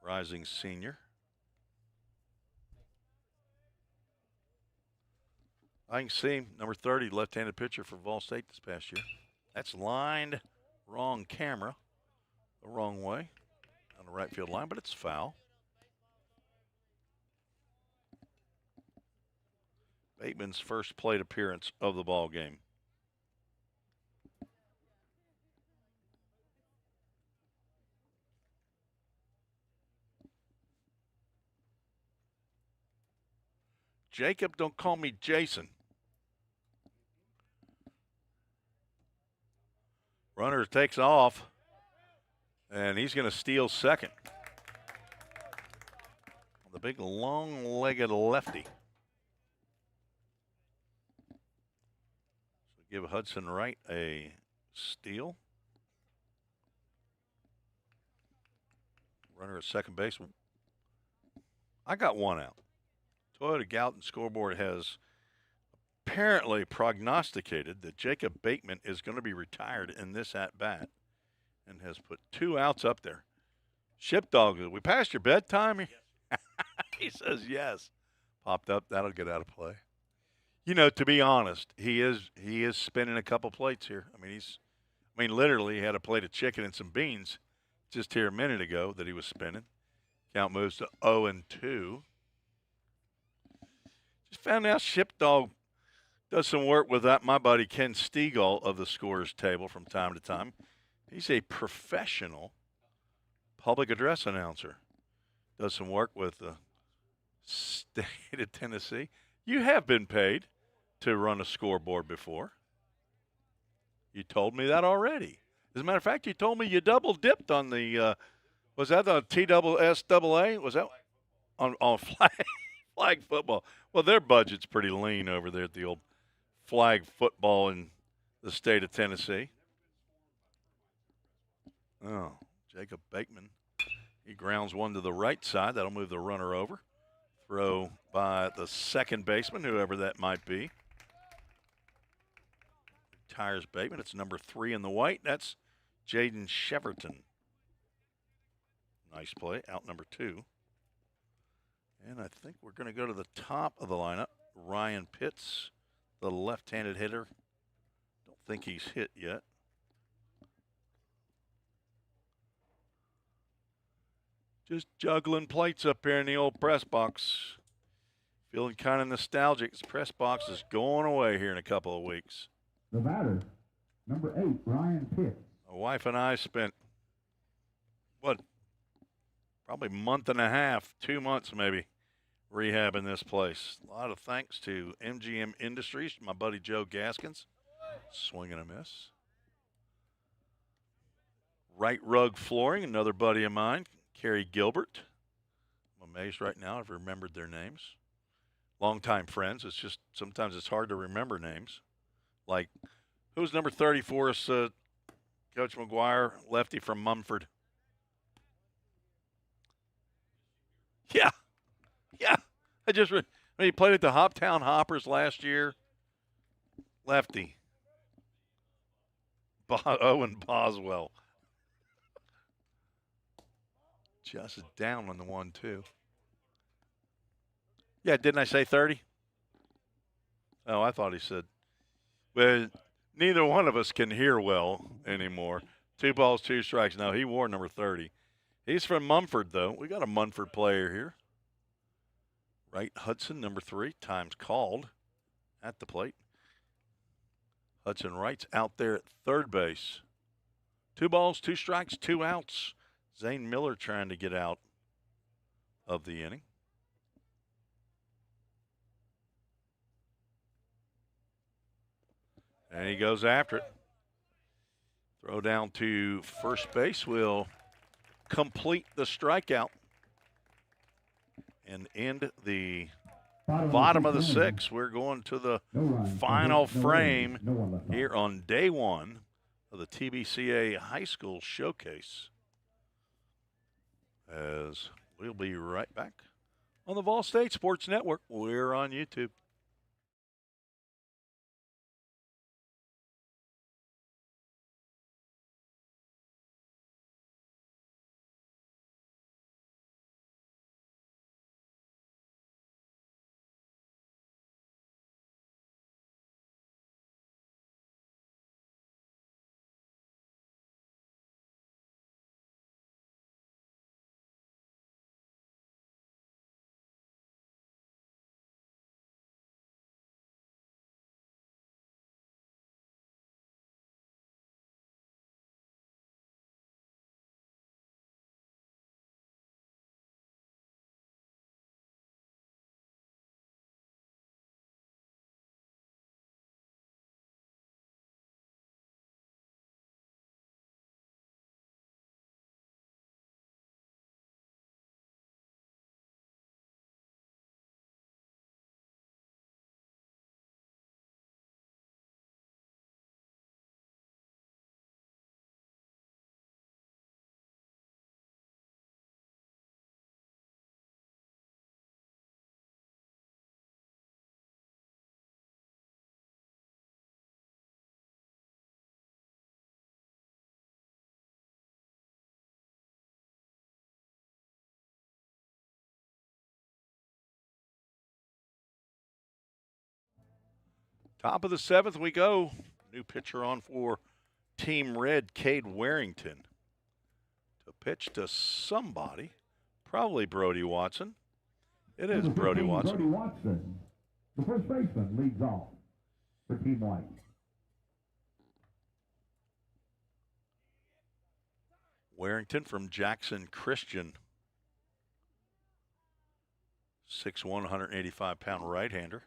Rising senior. I can see him, number 30, left-handed pitcher for Vol State this past year. That's lined wrong camera. the wrong way on the right field line, but it's foul. Bateman's first plate appearance of the ball game. Jacob, don't call me Jason. Runner takes off, and he's going to steal second. The big long-legged lefty. So give Hudson Wright a steal. Runner at second base. I got one out. Toyota Gallatin scoreboard has apparently prognosticated that Jacob Bateman is going to be retired in this at-bat and has put 2 outs up there. Shipdog, we passed your bedtime? He says yes. Popped up. That'll get out of play. You know, to be honest, he is spinning a couple plates here. I mean, literally, he had a plate of chicken and some beans just here a minute ago that he was spinning. Count moves to 0-2. Just found out Shipdog does some work with my buddy Ken Stegall of the Scorers Table from time to time. He's a professional public address announcer. Does some work with the state of Tennessee. You have been paid to run a scoreboard before. You told me that already. As a matter of fact, you told me you double dipped on the, was that the TSSAA? Was that on flag football? Well, their budget's pretty lean over there at the old flag football in the state of Tennessee. Oh, Jacob Bateman. He grounds one to the right side. That'll move the runner over. Throw by the second baseman, whoever that might be. Retires Bateman. It's number 3 in the white. That's Jaden Cheverton. Nice play. Out number 2. And I think we're going to go to the top of the lineup. Ryan Pitts, the left-handed hitter. Don't think he's hit yet. Just juggling plates up here in the old press box. Feeling kind of nostalgic. This press box is going away here in a couple of weeks. The batter, number 8, Ryan Pitts. My wife and I spent, probably a month and a half, 2 months maybe, rehabbing this place. A lot of thanks to MGM Industries, my buddy Joe Gaskins. Swing and a miss. Right Rug Flooring, another buddy of mine, Kerry Gilbert. I'm amazed right now I've remembered their names. Longtime friends. It's just sometimes it's hard to remember names. Like, who's number 34? Coach McGuire, lefty from Mumford. Yeah. He played at the Hoptown Hoppers last year. Lefty. Owen Boswell. Just down on the 1-2. Yeah, didn't I say 30? Oh, I thought he said. But neither one of us can hear well anymore. 2 balls, 2 strikes. No, he wore number 30. He's from Mumford, though. We got a Mumford player here. Right, Hudson, number 3. Time's called at the plate. Hudson Wright's out there at third base. 2 balls, 2 strikes, 2 outs. Zane Miller trying to get out of the inning. And he goes after it. Throw down to first base will complete the strikeout and end the bottom of the 6th. We're going to the final frame here on day 1 of the TBCA High School Showcase. As we'll be right back on the Vol State Sports Network. We're on YouTube. Top of the 7th we go. New pitcher on for Team Red, Cade Warrington. To pitch to somebody, probably Brody Watson. It is Brody Watson. Brody Watson, the first baseman, leads off for Team White. Warrington from Jackson Christian. 6'1", 185-pound right-hander.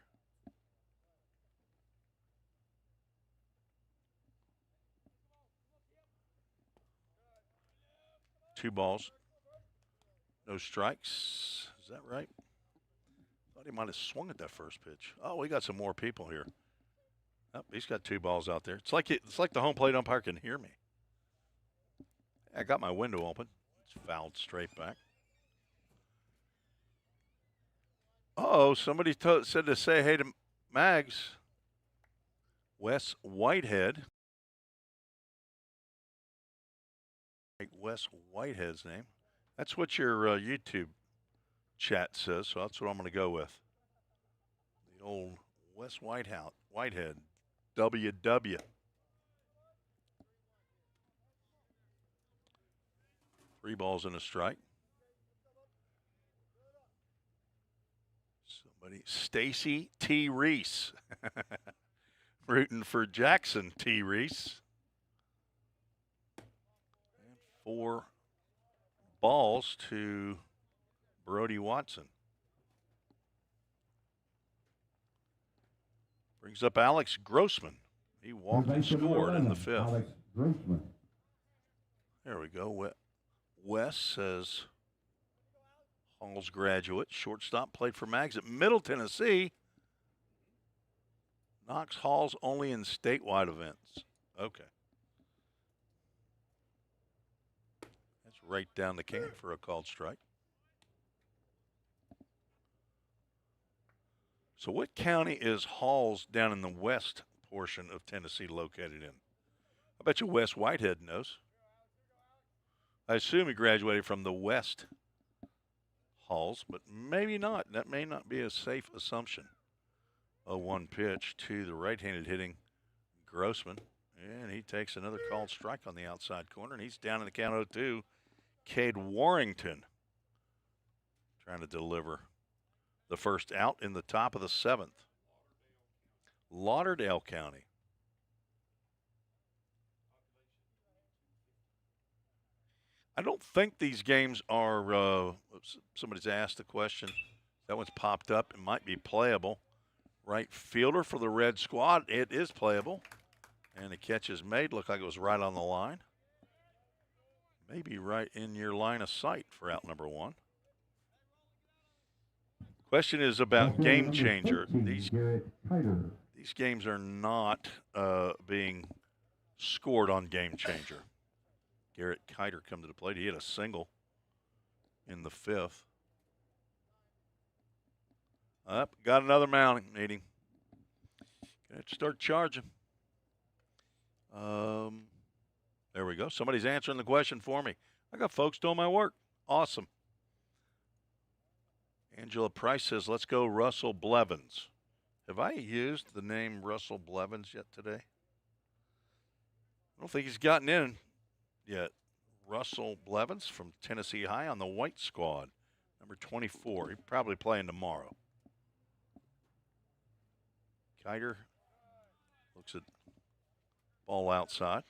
Two balls, no strikes. Is that right? Thought he might have swung at that first pitch. Oh, we got some more people here. Oh, he's got 2 balls out there. It's like the home plate umpire can hear me. I got my window open. It's fouled straight back. Uh-oh, somebody said to say hey to Mags. Wes Whitehead. Wes Whitehead's name. That's what your YouTube chat says, so that's what I'm going to go with. The old Wes Whitehead. WW. Three balls and a strike. Stacy T. Reese. Rooting for Jackson T. Reese. And 4 balls to Brody Watson. Brings up Alex Grossman. He walked and scored in the 5th. Alex Grossman. There we go. Wes says Hall's graduate, shortstop, played for Mags at Middle Tennessee. Knox Hall's only in statewide events. Okay. That's right down the can for a called strike. So what county is Hall's down in the west portion of Tennessee located in? I bet you Wes Whitehead knows. I assume he graduated from the West Halls, but maybe not. That may not be a safe assumption. 0-1 pitch to the right-handed hitting Grossman, and he takes another called strike on the outside corner, and he's down in the count 0-2. Cade Warrington trying to deliver the first out in the top of the 7th. Lauderdale County. I don't think these games are, somebody's asked a question. That one's popped up. It might be playable. Right fielder for the Red Squad. It is playable. And the catch is made. Looked like it was right on the line. Maybe right in your line of sight for out number 1. Question is about game changer. These games are not being scored on game changer. Garrett Kiter come to the plate. He hit a single in the 5th. Up, got another mounting meeting. Got to start charging. There we go. Somebody's answering the question for me. I got folks doing my work. Awesome. Angela Price says, let's go Russell Blevins. Have I used the name Russell Blevins yet today? I don't think he's gotten in yet. Russell Blevins from Tennessee High on the White Squad, number 24. He's probably playing tomorrow. Kiter looks at ball outside.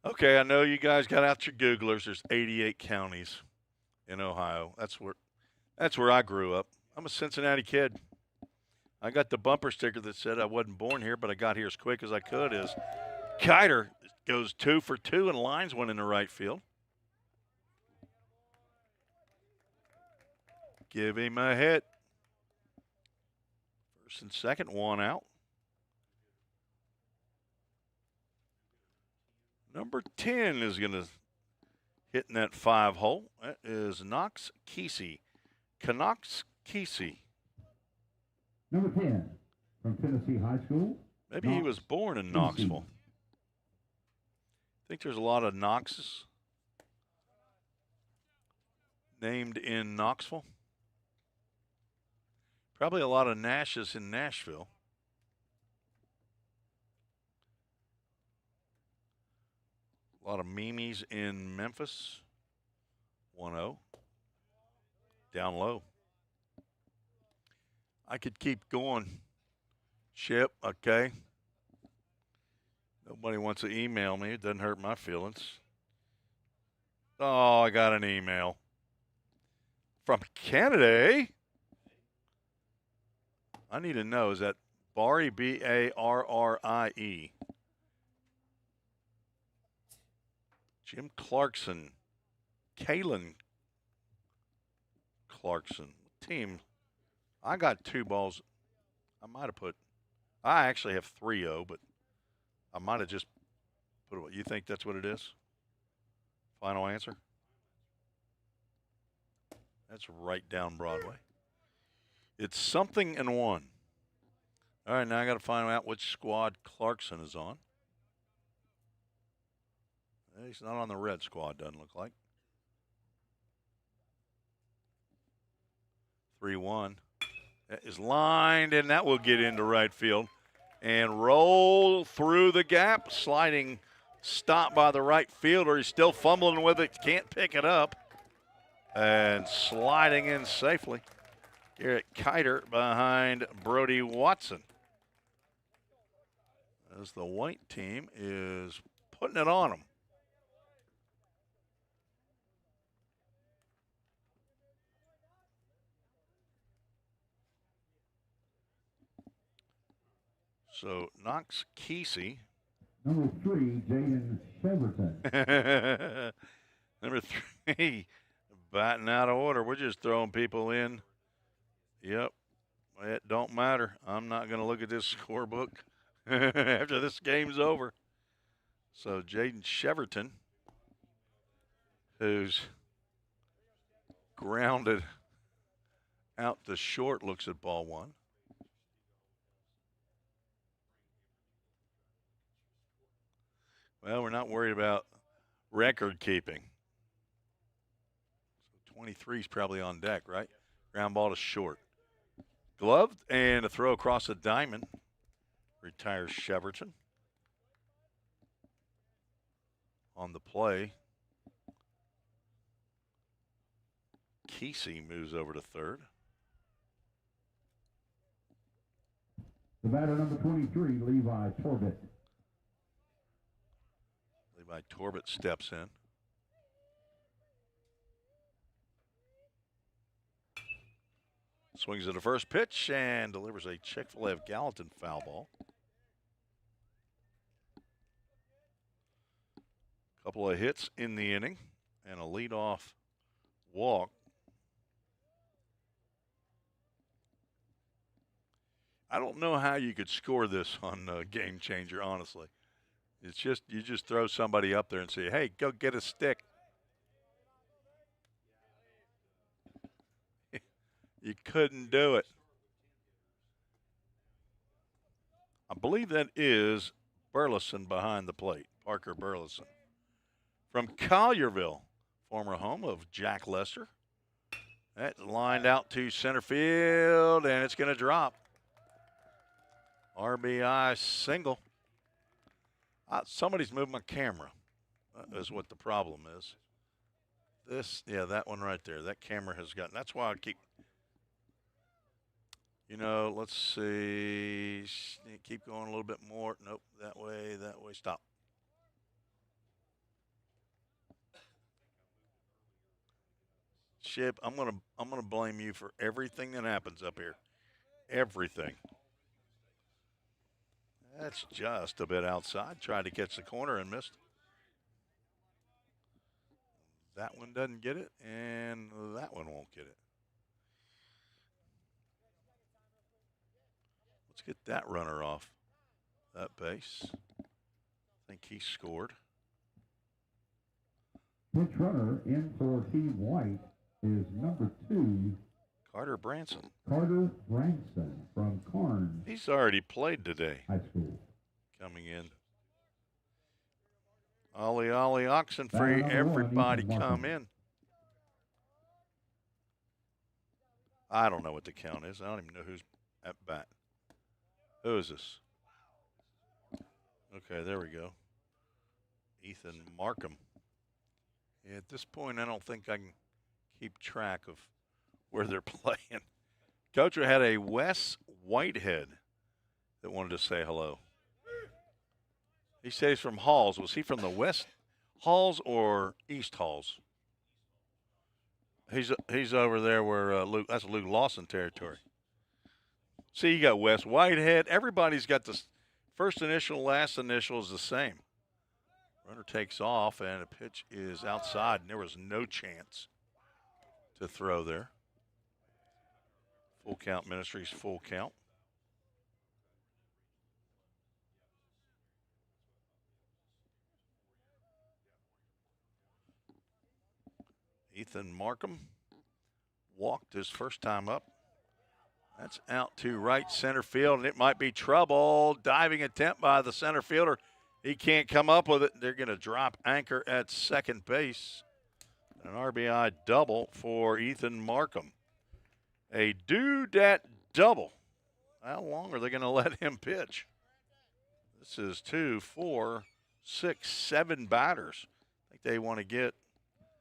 Okay, I know you guys got out your Googlers. There's 88 counties in Ohio. That's where I grew up. I'm a Cincinnati kid. I got the bumper sticker that said I wasn't born here, but I got here as quick as I could. Is Kiter goes 2 for 2 and lines one in the right field. Give him a hit. First and second, 1 out. Number 10 is going to hit in that 5 hole. That is Knox Kesey. Knox Kesey. Number 10 from Tennessee High School. Maybe he was born in Knoxville. I think there's a lot of Knoxes named in Knoxville. Probably a lot of Nashes in Nashville. A lot of Mimis in Memphis. 1-0. Down low. I could keep going. Chip, okay. Nobody wants to email me. It doesn't hurt my feelings. Oh, I got an email. From Canada, eh? I need to know, is that Barrie, B-A-R-R-I-E? Jim Clarkson. Kalen Clarkson. Team. I got 2 balls. I might have put, I actually have 3-0, but I might have just put it. You think that's what it is? Final answer? That's right down Broadway. It's something and 1. All right, now I got to find out which squad Clarkson is on. He's not on the red squad, doesn't look like. 3-1. That is lined, and that will get into right field. And roll through the gap. Sliding stop by the right fielder. He's still fumbling with it. Can't pick it up. And sliding in safely. Garrett Kiter behind Brody Watson. As the white team is putting it on him. So Knox Kesey. Number 3, Jaden Sheverton. Number 3, batting out of order. We're just throwing people in. Yep. It don't matter. I'm not going to look at this scorebook after this game's over. So Jaden Sheverton, who's grounded out to short, looks at ball 1. Well, we're not worried about record keeping. So 23 is probably on deck, right? Ground ball to short. Gloved and a throw across the diamond. Retires Sheverton. On the play, Kesey moves over to third. The batter number 23, Levi Torbett. Levi Torbett steps in. Swings at the first pitch and delivers a Chick-fil-A of Gallatin foul ball. Couple of hits in the inning and a leadoff walk. I don't know how you could score this on Game Changer, honestly. It's just, you just throw somebody up there and say, hey, go get a stick. You couldn't do it. I believe that is Burleson behind the plate, Parker Burleson. From Collierville, former home of Jack Lester. That's lined out to center field, and it's going to drop. RBI single. Somebody's moved my camera. That is what the problem is. This, yeah, that one right there. That camera has gotten, that's why I keep, you know, let's see. Keep going a little bit more. Nope, that way, stop. Shib, I'm gonna blame you for everything that happens up here. Everything. That's just a bit outside. Tried to catch the corner and missed. That one doesn't get it, and that one won't get it. Let's get that runner off that base. I think he scored. Pitch runner in for Team White is number 2, Carter Branson. Carter Branson from Karn He's already played today. High School. Coming in. Ollie Oxenfree, everybody come in. I don't know what the count is. I don't even know who's at bat. Who is this? Okay, there we go. Ethan Markham. Yeah, at this point, I don't think I can keep track of where they're playing. Coach had a Wes Whitehead that wanted to say hello. He says he's from Halls. Was he from the West Halls or East Halls? He's over there where Luke. That's Luke Lawson territory. See, you got Wes Whitehead. Everybody's got the first initial, last initial is the same. Runner takes off, and a pitch is outside, and there was no chance to throw there. Full count, Ministries, full count. Ethan Markham walked his first time up. That's out to right center field, and it might be trouble. Diving attempt by the center fielder. He can't come up with it. They're going to drop anchor at second base. An RBI double for Ethan Markham. A due-dat double. How long are they going to let him pitch? This is 2, 4, 6, 7 batters. I think they want to get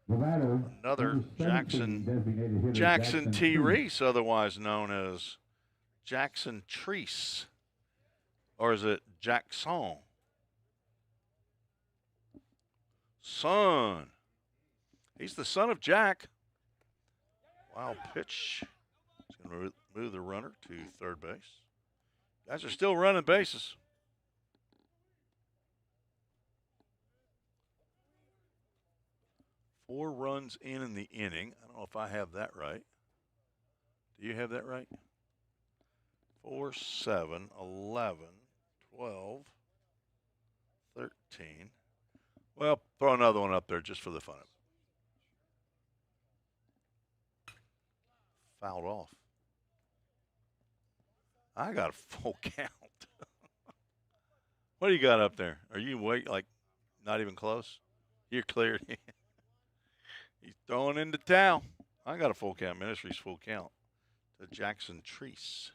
another Jackson T. Reese, otherwise known as Jackson Treese. Or is it Jackson? Son. He's the son of Jack. Wild pitch. He's going to move the runner to third base. Guys are still running bases. Four runs in the inning. I don't know if I have that right. Do you have that right? 4, 7, 11, 12, 13. Well, throw another one up there just for the fun of it. Fouled off. I got a full count. What do you got up there? Are you not even close? You're cleared. He's throwing into town. I got a full count. Ministries full count to Jackson Treese.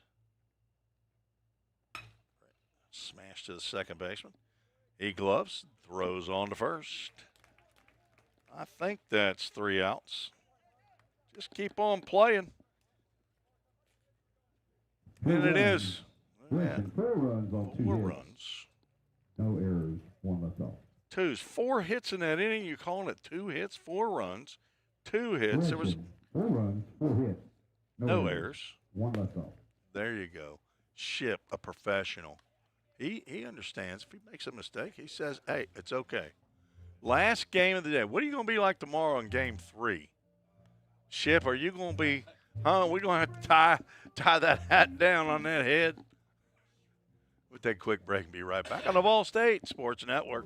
Smash to the second baseman. He gloves, throws on to first. I think that's 3 outs. Just keep on playing. And it is. Man. 4 runs on 2 4 hits. runs. No errors, 1 left off. 4 hits in that inning. You calling it 2 hits, 4 runs, 2 hits. There was 4 runs, 4 hits. no errors. 1 left off. There you go. Ship, a professional. He understands. If he makes a mistake, he says, hey, it's okay. Last game of the day. What are you going to be like tomorrow in game 3? Ship, are you going to be, we're going to have to tie that hat down on that head? We'll take a quick break and be right back on the Ball State Sports Network.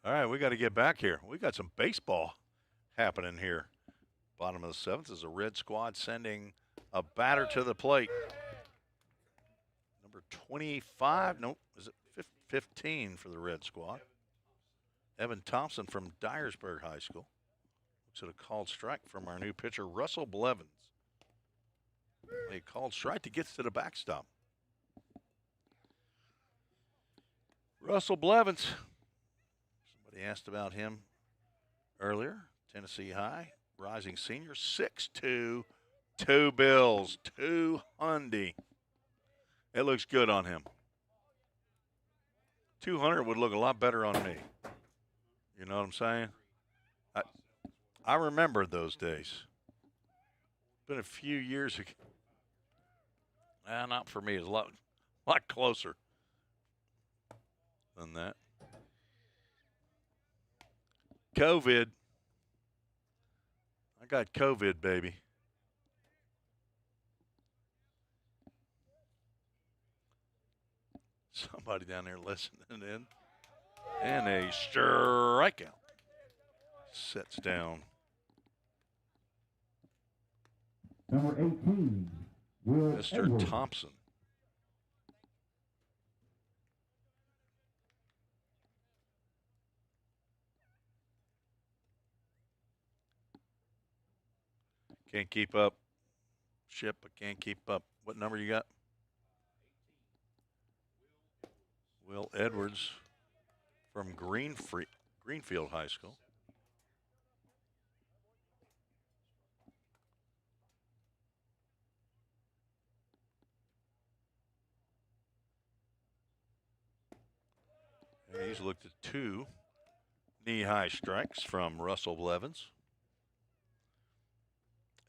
All right, we got to get back here. We got some baseball happening here. Bottom of the 7th is a red squad sending a batter to the plate. Number 25, nope, is it 15 for the red squad? Evan Thompson from Dyersburg High School. Looks at a called strike from our new pitcher, Russell Blevins. A called strike to get to the backstop. Russell Blevins. Somebody asked about him earlier. Tennessee High, rising senior, 6'2", 2 bills, 200. It looks good on him. 200 would look a lot better on me. You know what I'm saying? I remember those days. Been a few years ago. Not for me. It's a lot closer than that. COVID. I got COVID, baby. Somebody down there listening in. And a strikeout. Sets down. Number 18, Will Mr. Edwards. Thompson. Can't keep up. Ship, I can't keep up. What number you got? Will Edwards from Greenfield High School. And he's looked at 2 knee-high strikes from Russell Blevins.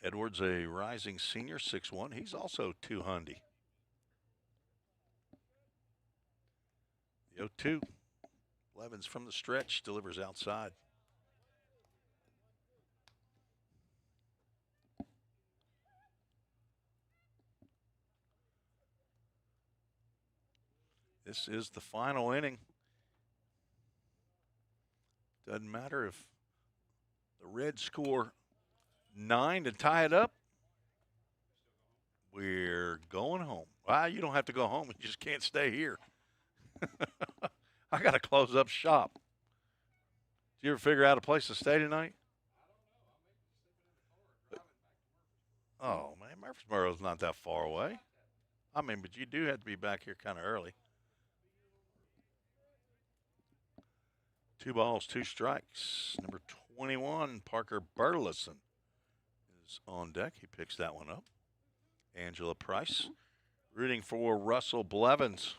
Edwards, a rising senior, 6'1". He's also 200. The 0-2. Blevins from the stretch, delivers outside. This is the final inning. Doesn't matter if the Reds score 9 to tie it up. We're going home. Well, you don't have to go home. You just can't stay here. I got to close up shop. Did you ever figure out a place to stay tonight? Oh, man, Murfreesboro's not that far away. I mean, but you do have to be back here kind of early. 2 balls, 2 strikes. Number 21, Parker Burleson, is on deck. He picks that one up. Angela Price rooting for Russell Blevins.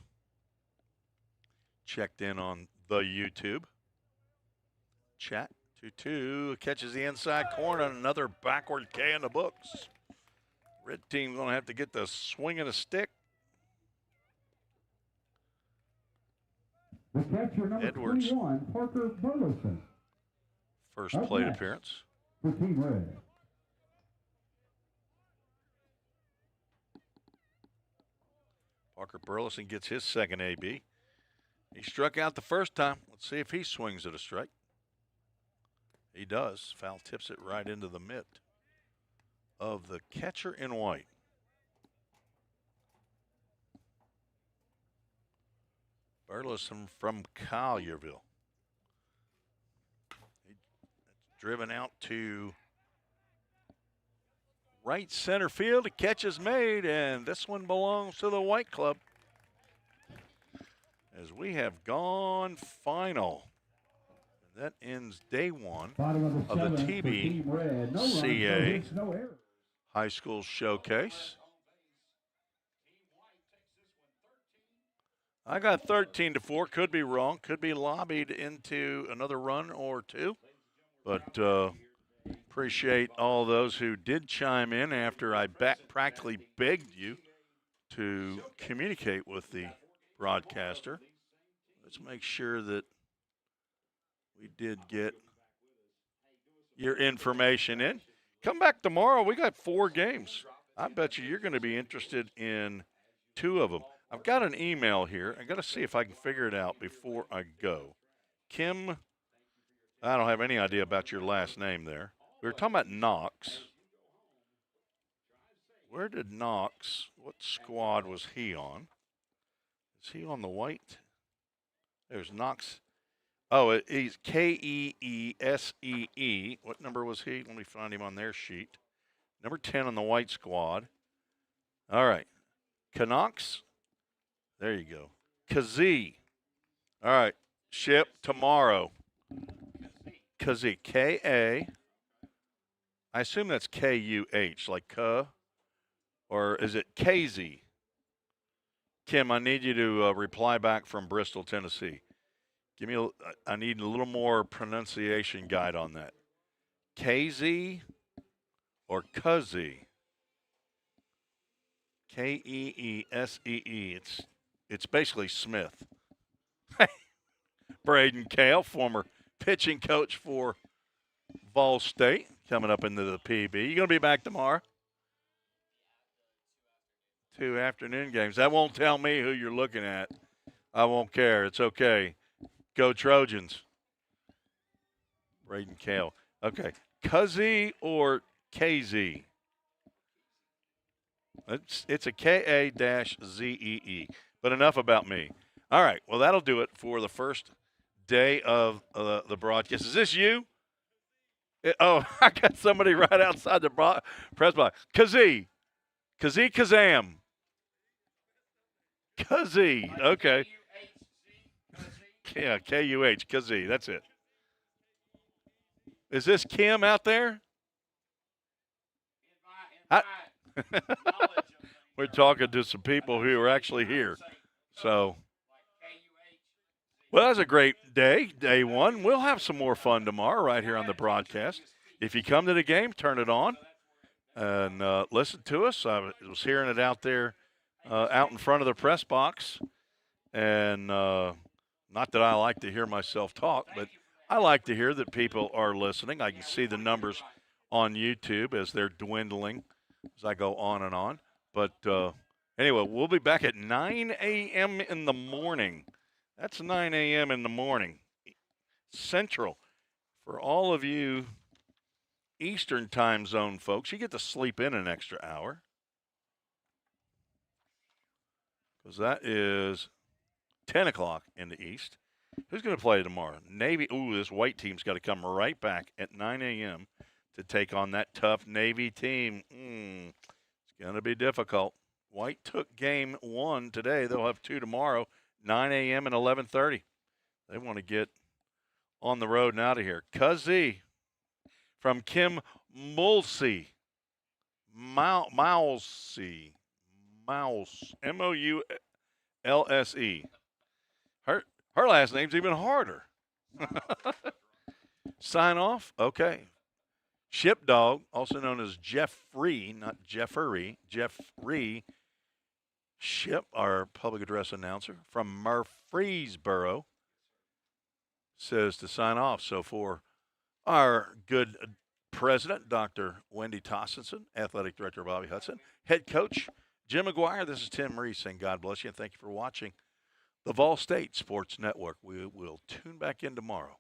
Checked in on the YouTube. Chat 2-2 catches the inside corner. Another backward K in the books. Red team's going to have to get the swing of the stick. The catcher, number Edwards. 21, Parker Burleson. First Up plate next appearance. for Team Red. Parker Burleson gets his second AB. He struck out the first time. Let's see if he swings at a strike. He does. Foul tips it right into the mitt of the catcher in white. Burleson from Collierville. It's driven out to right center field. A catch is made, and this one belongs to the White Club. As we have gone final. That ends day 1 of the TBCA High School Showcase. I got 13-4. Could be wrong. Could be lobbied into another run or 2. But appreciate all those who did chime in after I practically begged you to communicate with the broadcaster. Let's make sure that we did get your information in. Come back tomorrow. We got 4 games. I bet you're going to be interested in 2 of them. I've got an email here. I got to see if I can figure it out before I go. Kim, I don't have any idea about your last name there. We were talking about Knox. Where did Knox, what squad was he on? Is he on the white? There's Knox. Oh, he's Keesee. What number was he? Let me find him on their sheet. Number 10 on the white squad. All right. Canucks. There you go. Kazee. All right. Ship tomorrow. Kazee. K-A-Z-E-E. I assume that's K-U-H, like K, or is it KZ? Kim, I need you to reply back from Bristol, Tennessee. I need a little more pronunciation guide on that. KZ or Kuzzy? Keesee. It's basically Smith. Braden Kale, former pitching coach for Vol State, coming up into the PB. You going to be back tomorrow? 2 afternoon games. That won't tell me who you're looking at. I won't care. It's okay. Go Trojans. Braden Kale. Okay. Kuzzy or KZ? It's a K-A-Z-E-E. But enough about me. All right. Well, that'll do it for the first day of the broadcast. Is this you? I got somebody right outside the press box. Kazee. Kazam. Kazee. Okay. Yeah, K-U-H. Kazee. That's it. Is this Kim out there? We're talking to some people who are actually here. So, well, that's a great day one. We'll have some more fun tomorrow right here on the broadcast. If you come to the game, turn it on and listen to us. I was hearing it out there out in front of the press box. And not that I like to hear myself talk, but I like to hear that people are listening. I can see the numbers on YouTube as they're dwindling as I go on and on. But anyway, we'll be back at 9 a.m. in the morning. That's 9 a.m. in the morning, Central. For all of you Eastern time zone folks, you get to sleep in an extra hour. Because that is 10 o'clock in the East. Who's going to play tomorrow? Navy. Ooh, this white team's got to come right back at 9 a.m. to take on that tough Navy team. It's going to be difficult. White took game 1 today. They'll have 2 tomorrow, 9 a.m. and 11:30. They want to get on the road and out of here. Kuzzy from Kim Moulsey. Moulsey. Mouse. M-O-U-L-S-E. Her last name's even harder. Sign off? Okay. Shipdog, also known as Jeffrey, not Jeffery, Jeffrey Ship, our public address announcer from Murfreesboro, says to sign off. So for our good president, Dr. Wendy Tossinson, athletic director Bobby Hudson, head coach Jim McGuire, this is Tim Reese saying God bless you and thank you for watching the Vol State Sports Network. We will tune back in tomorrow.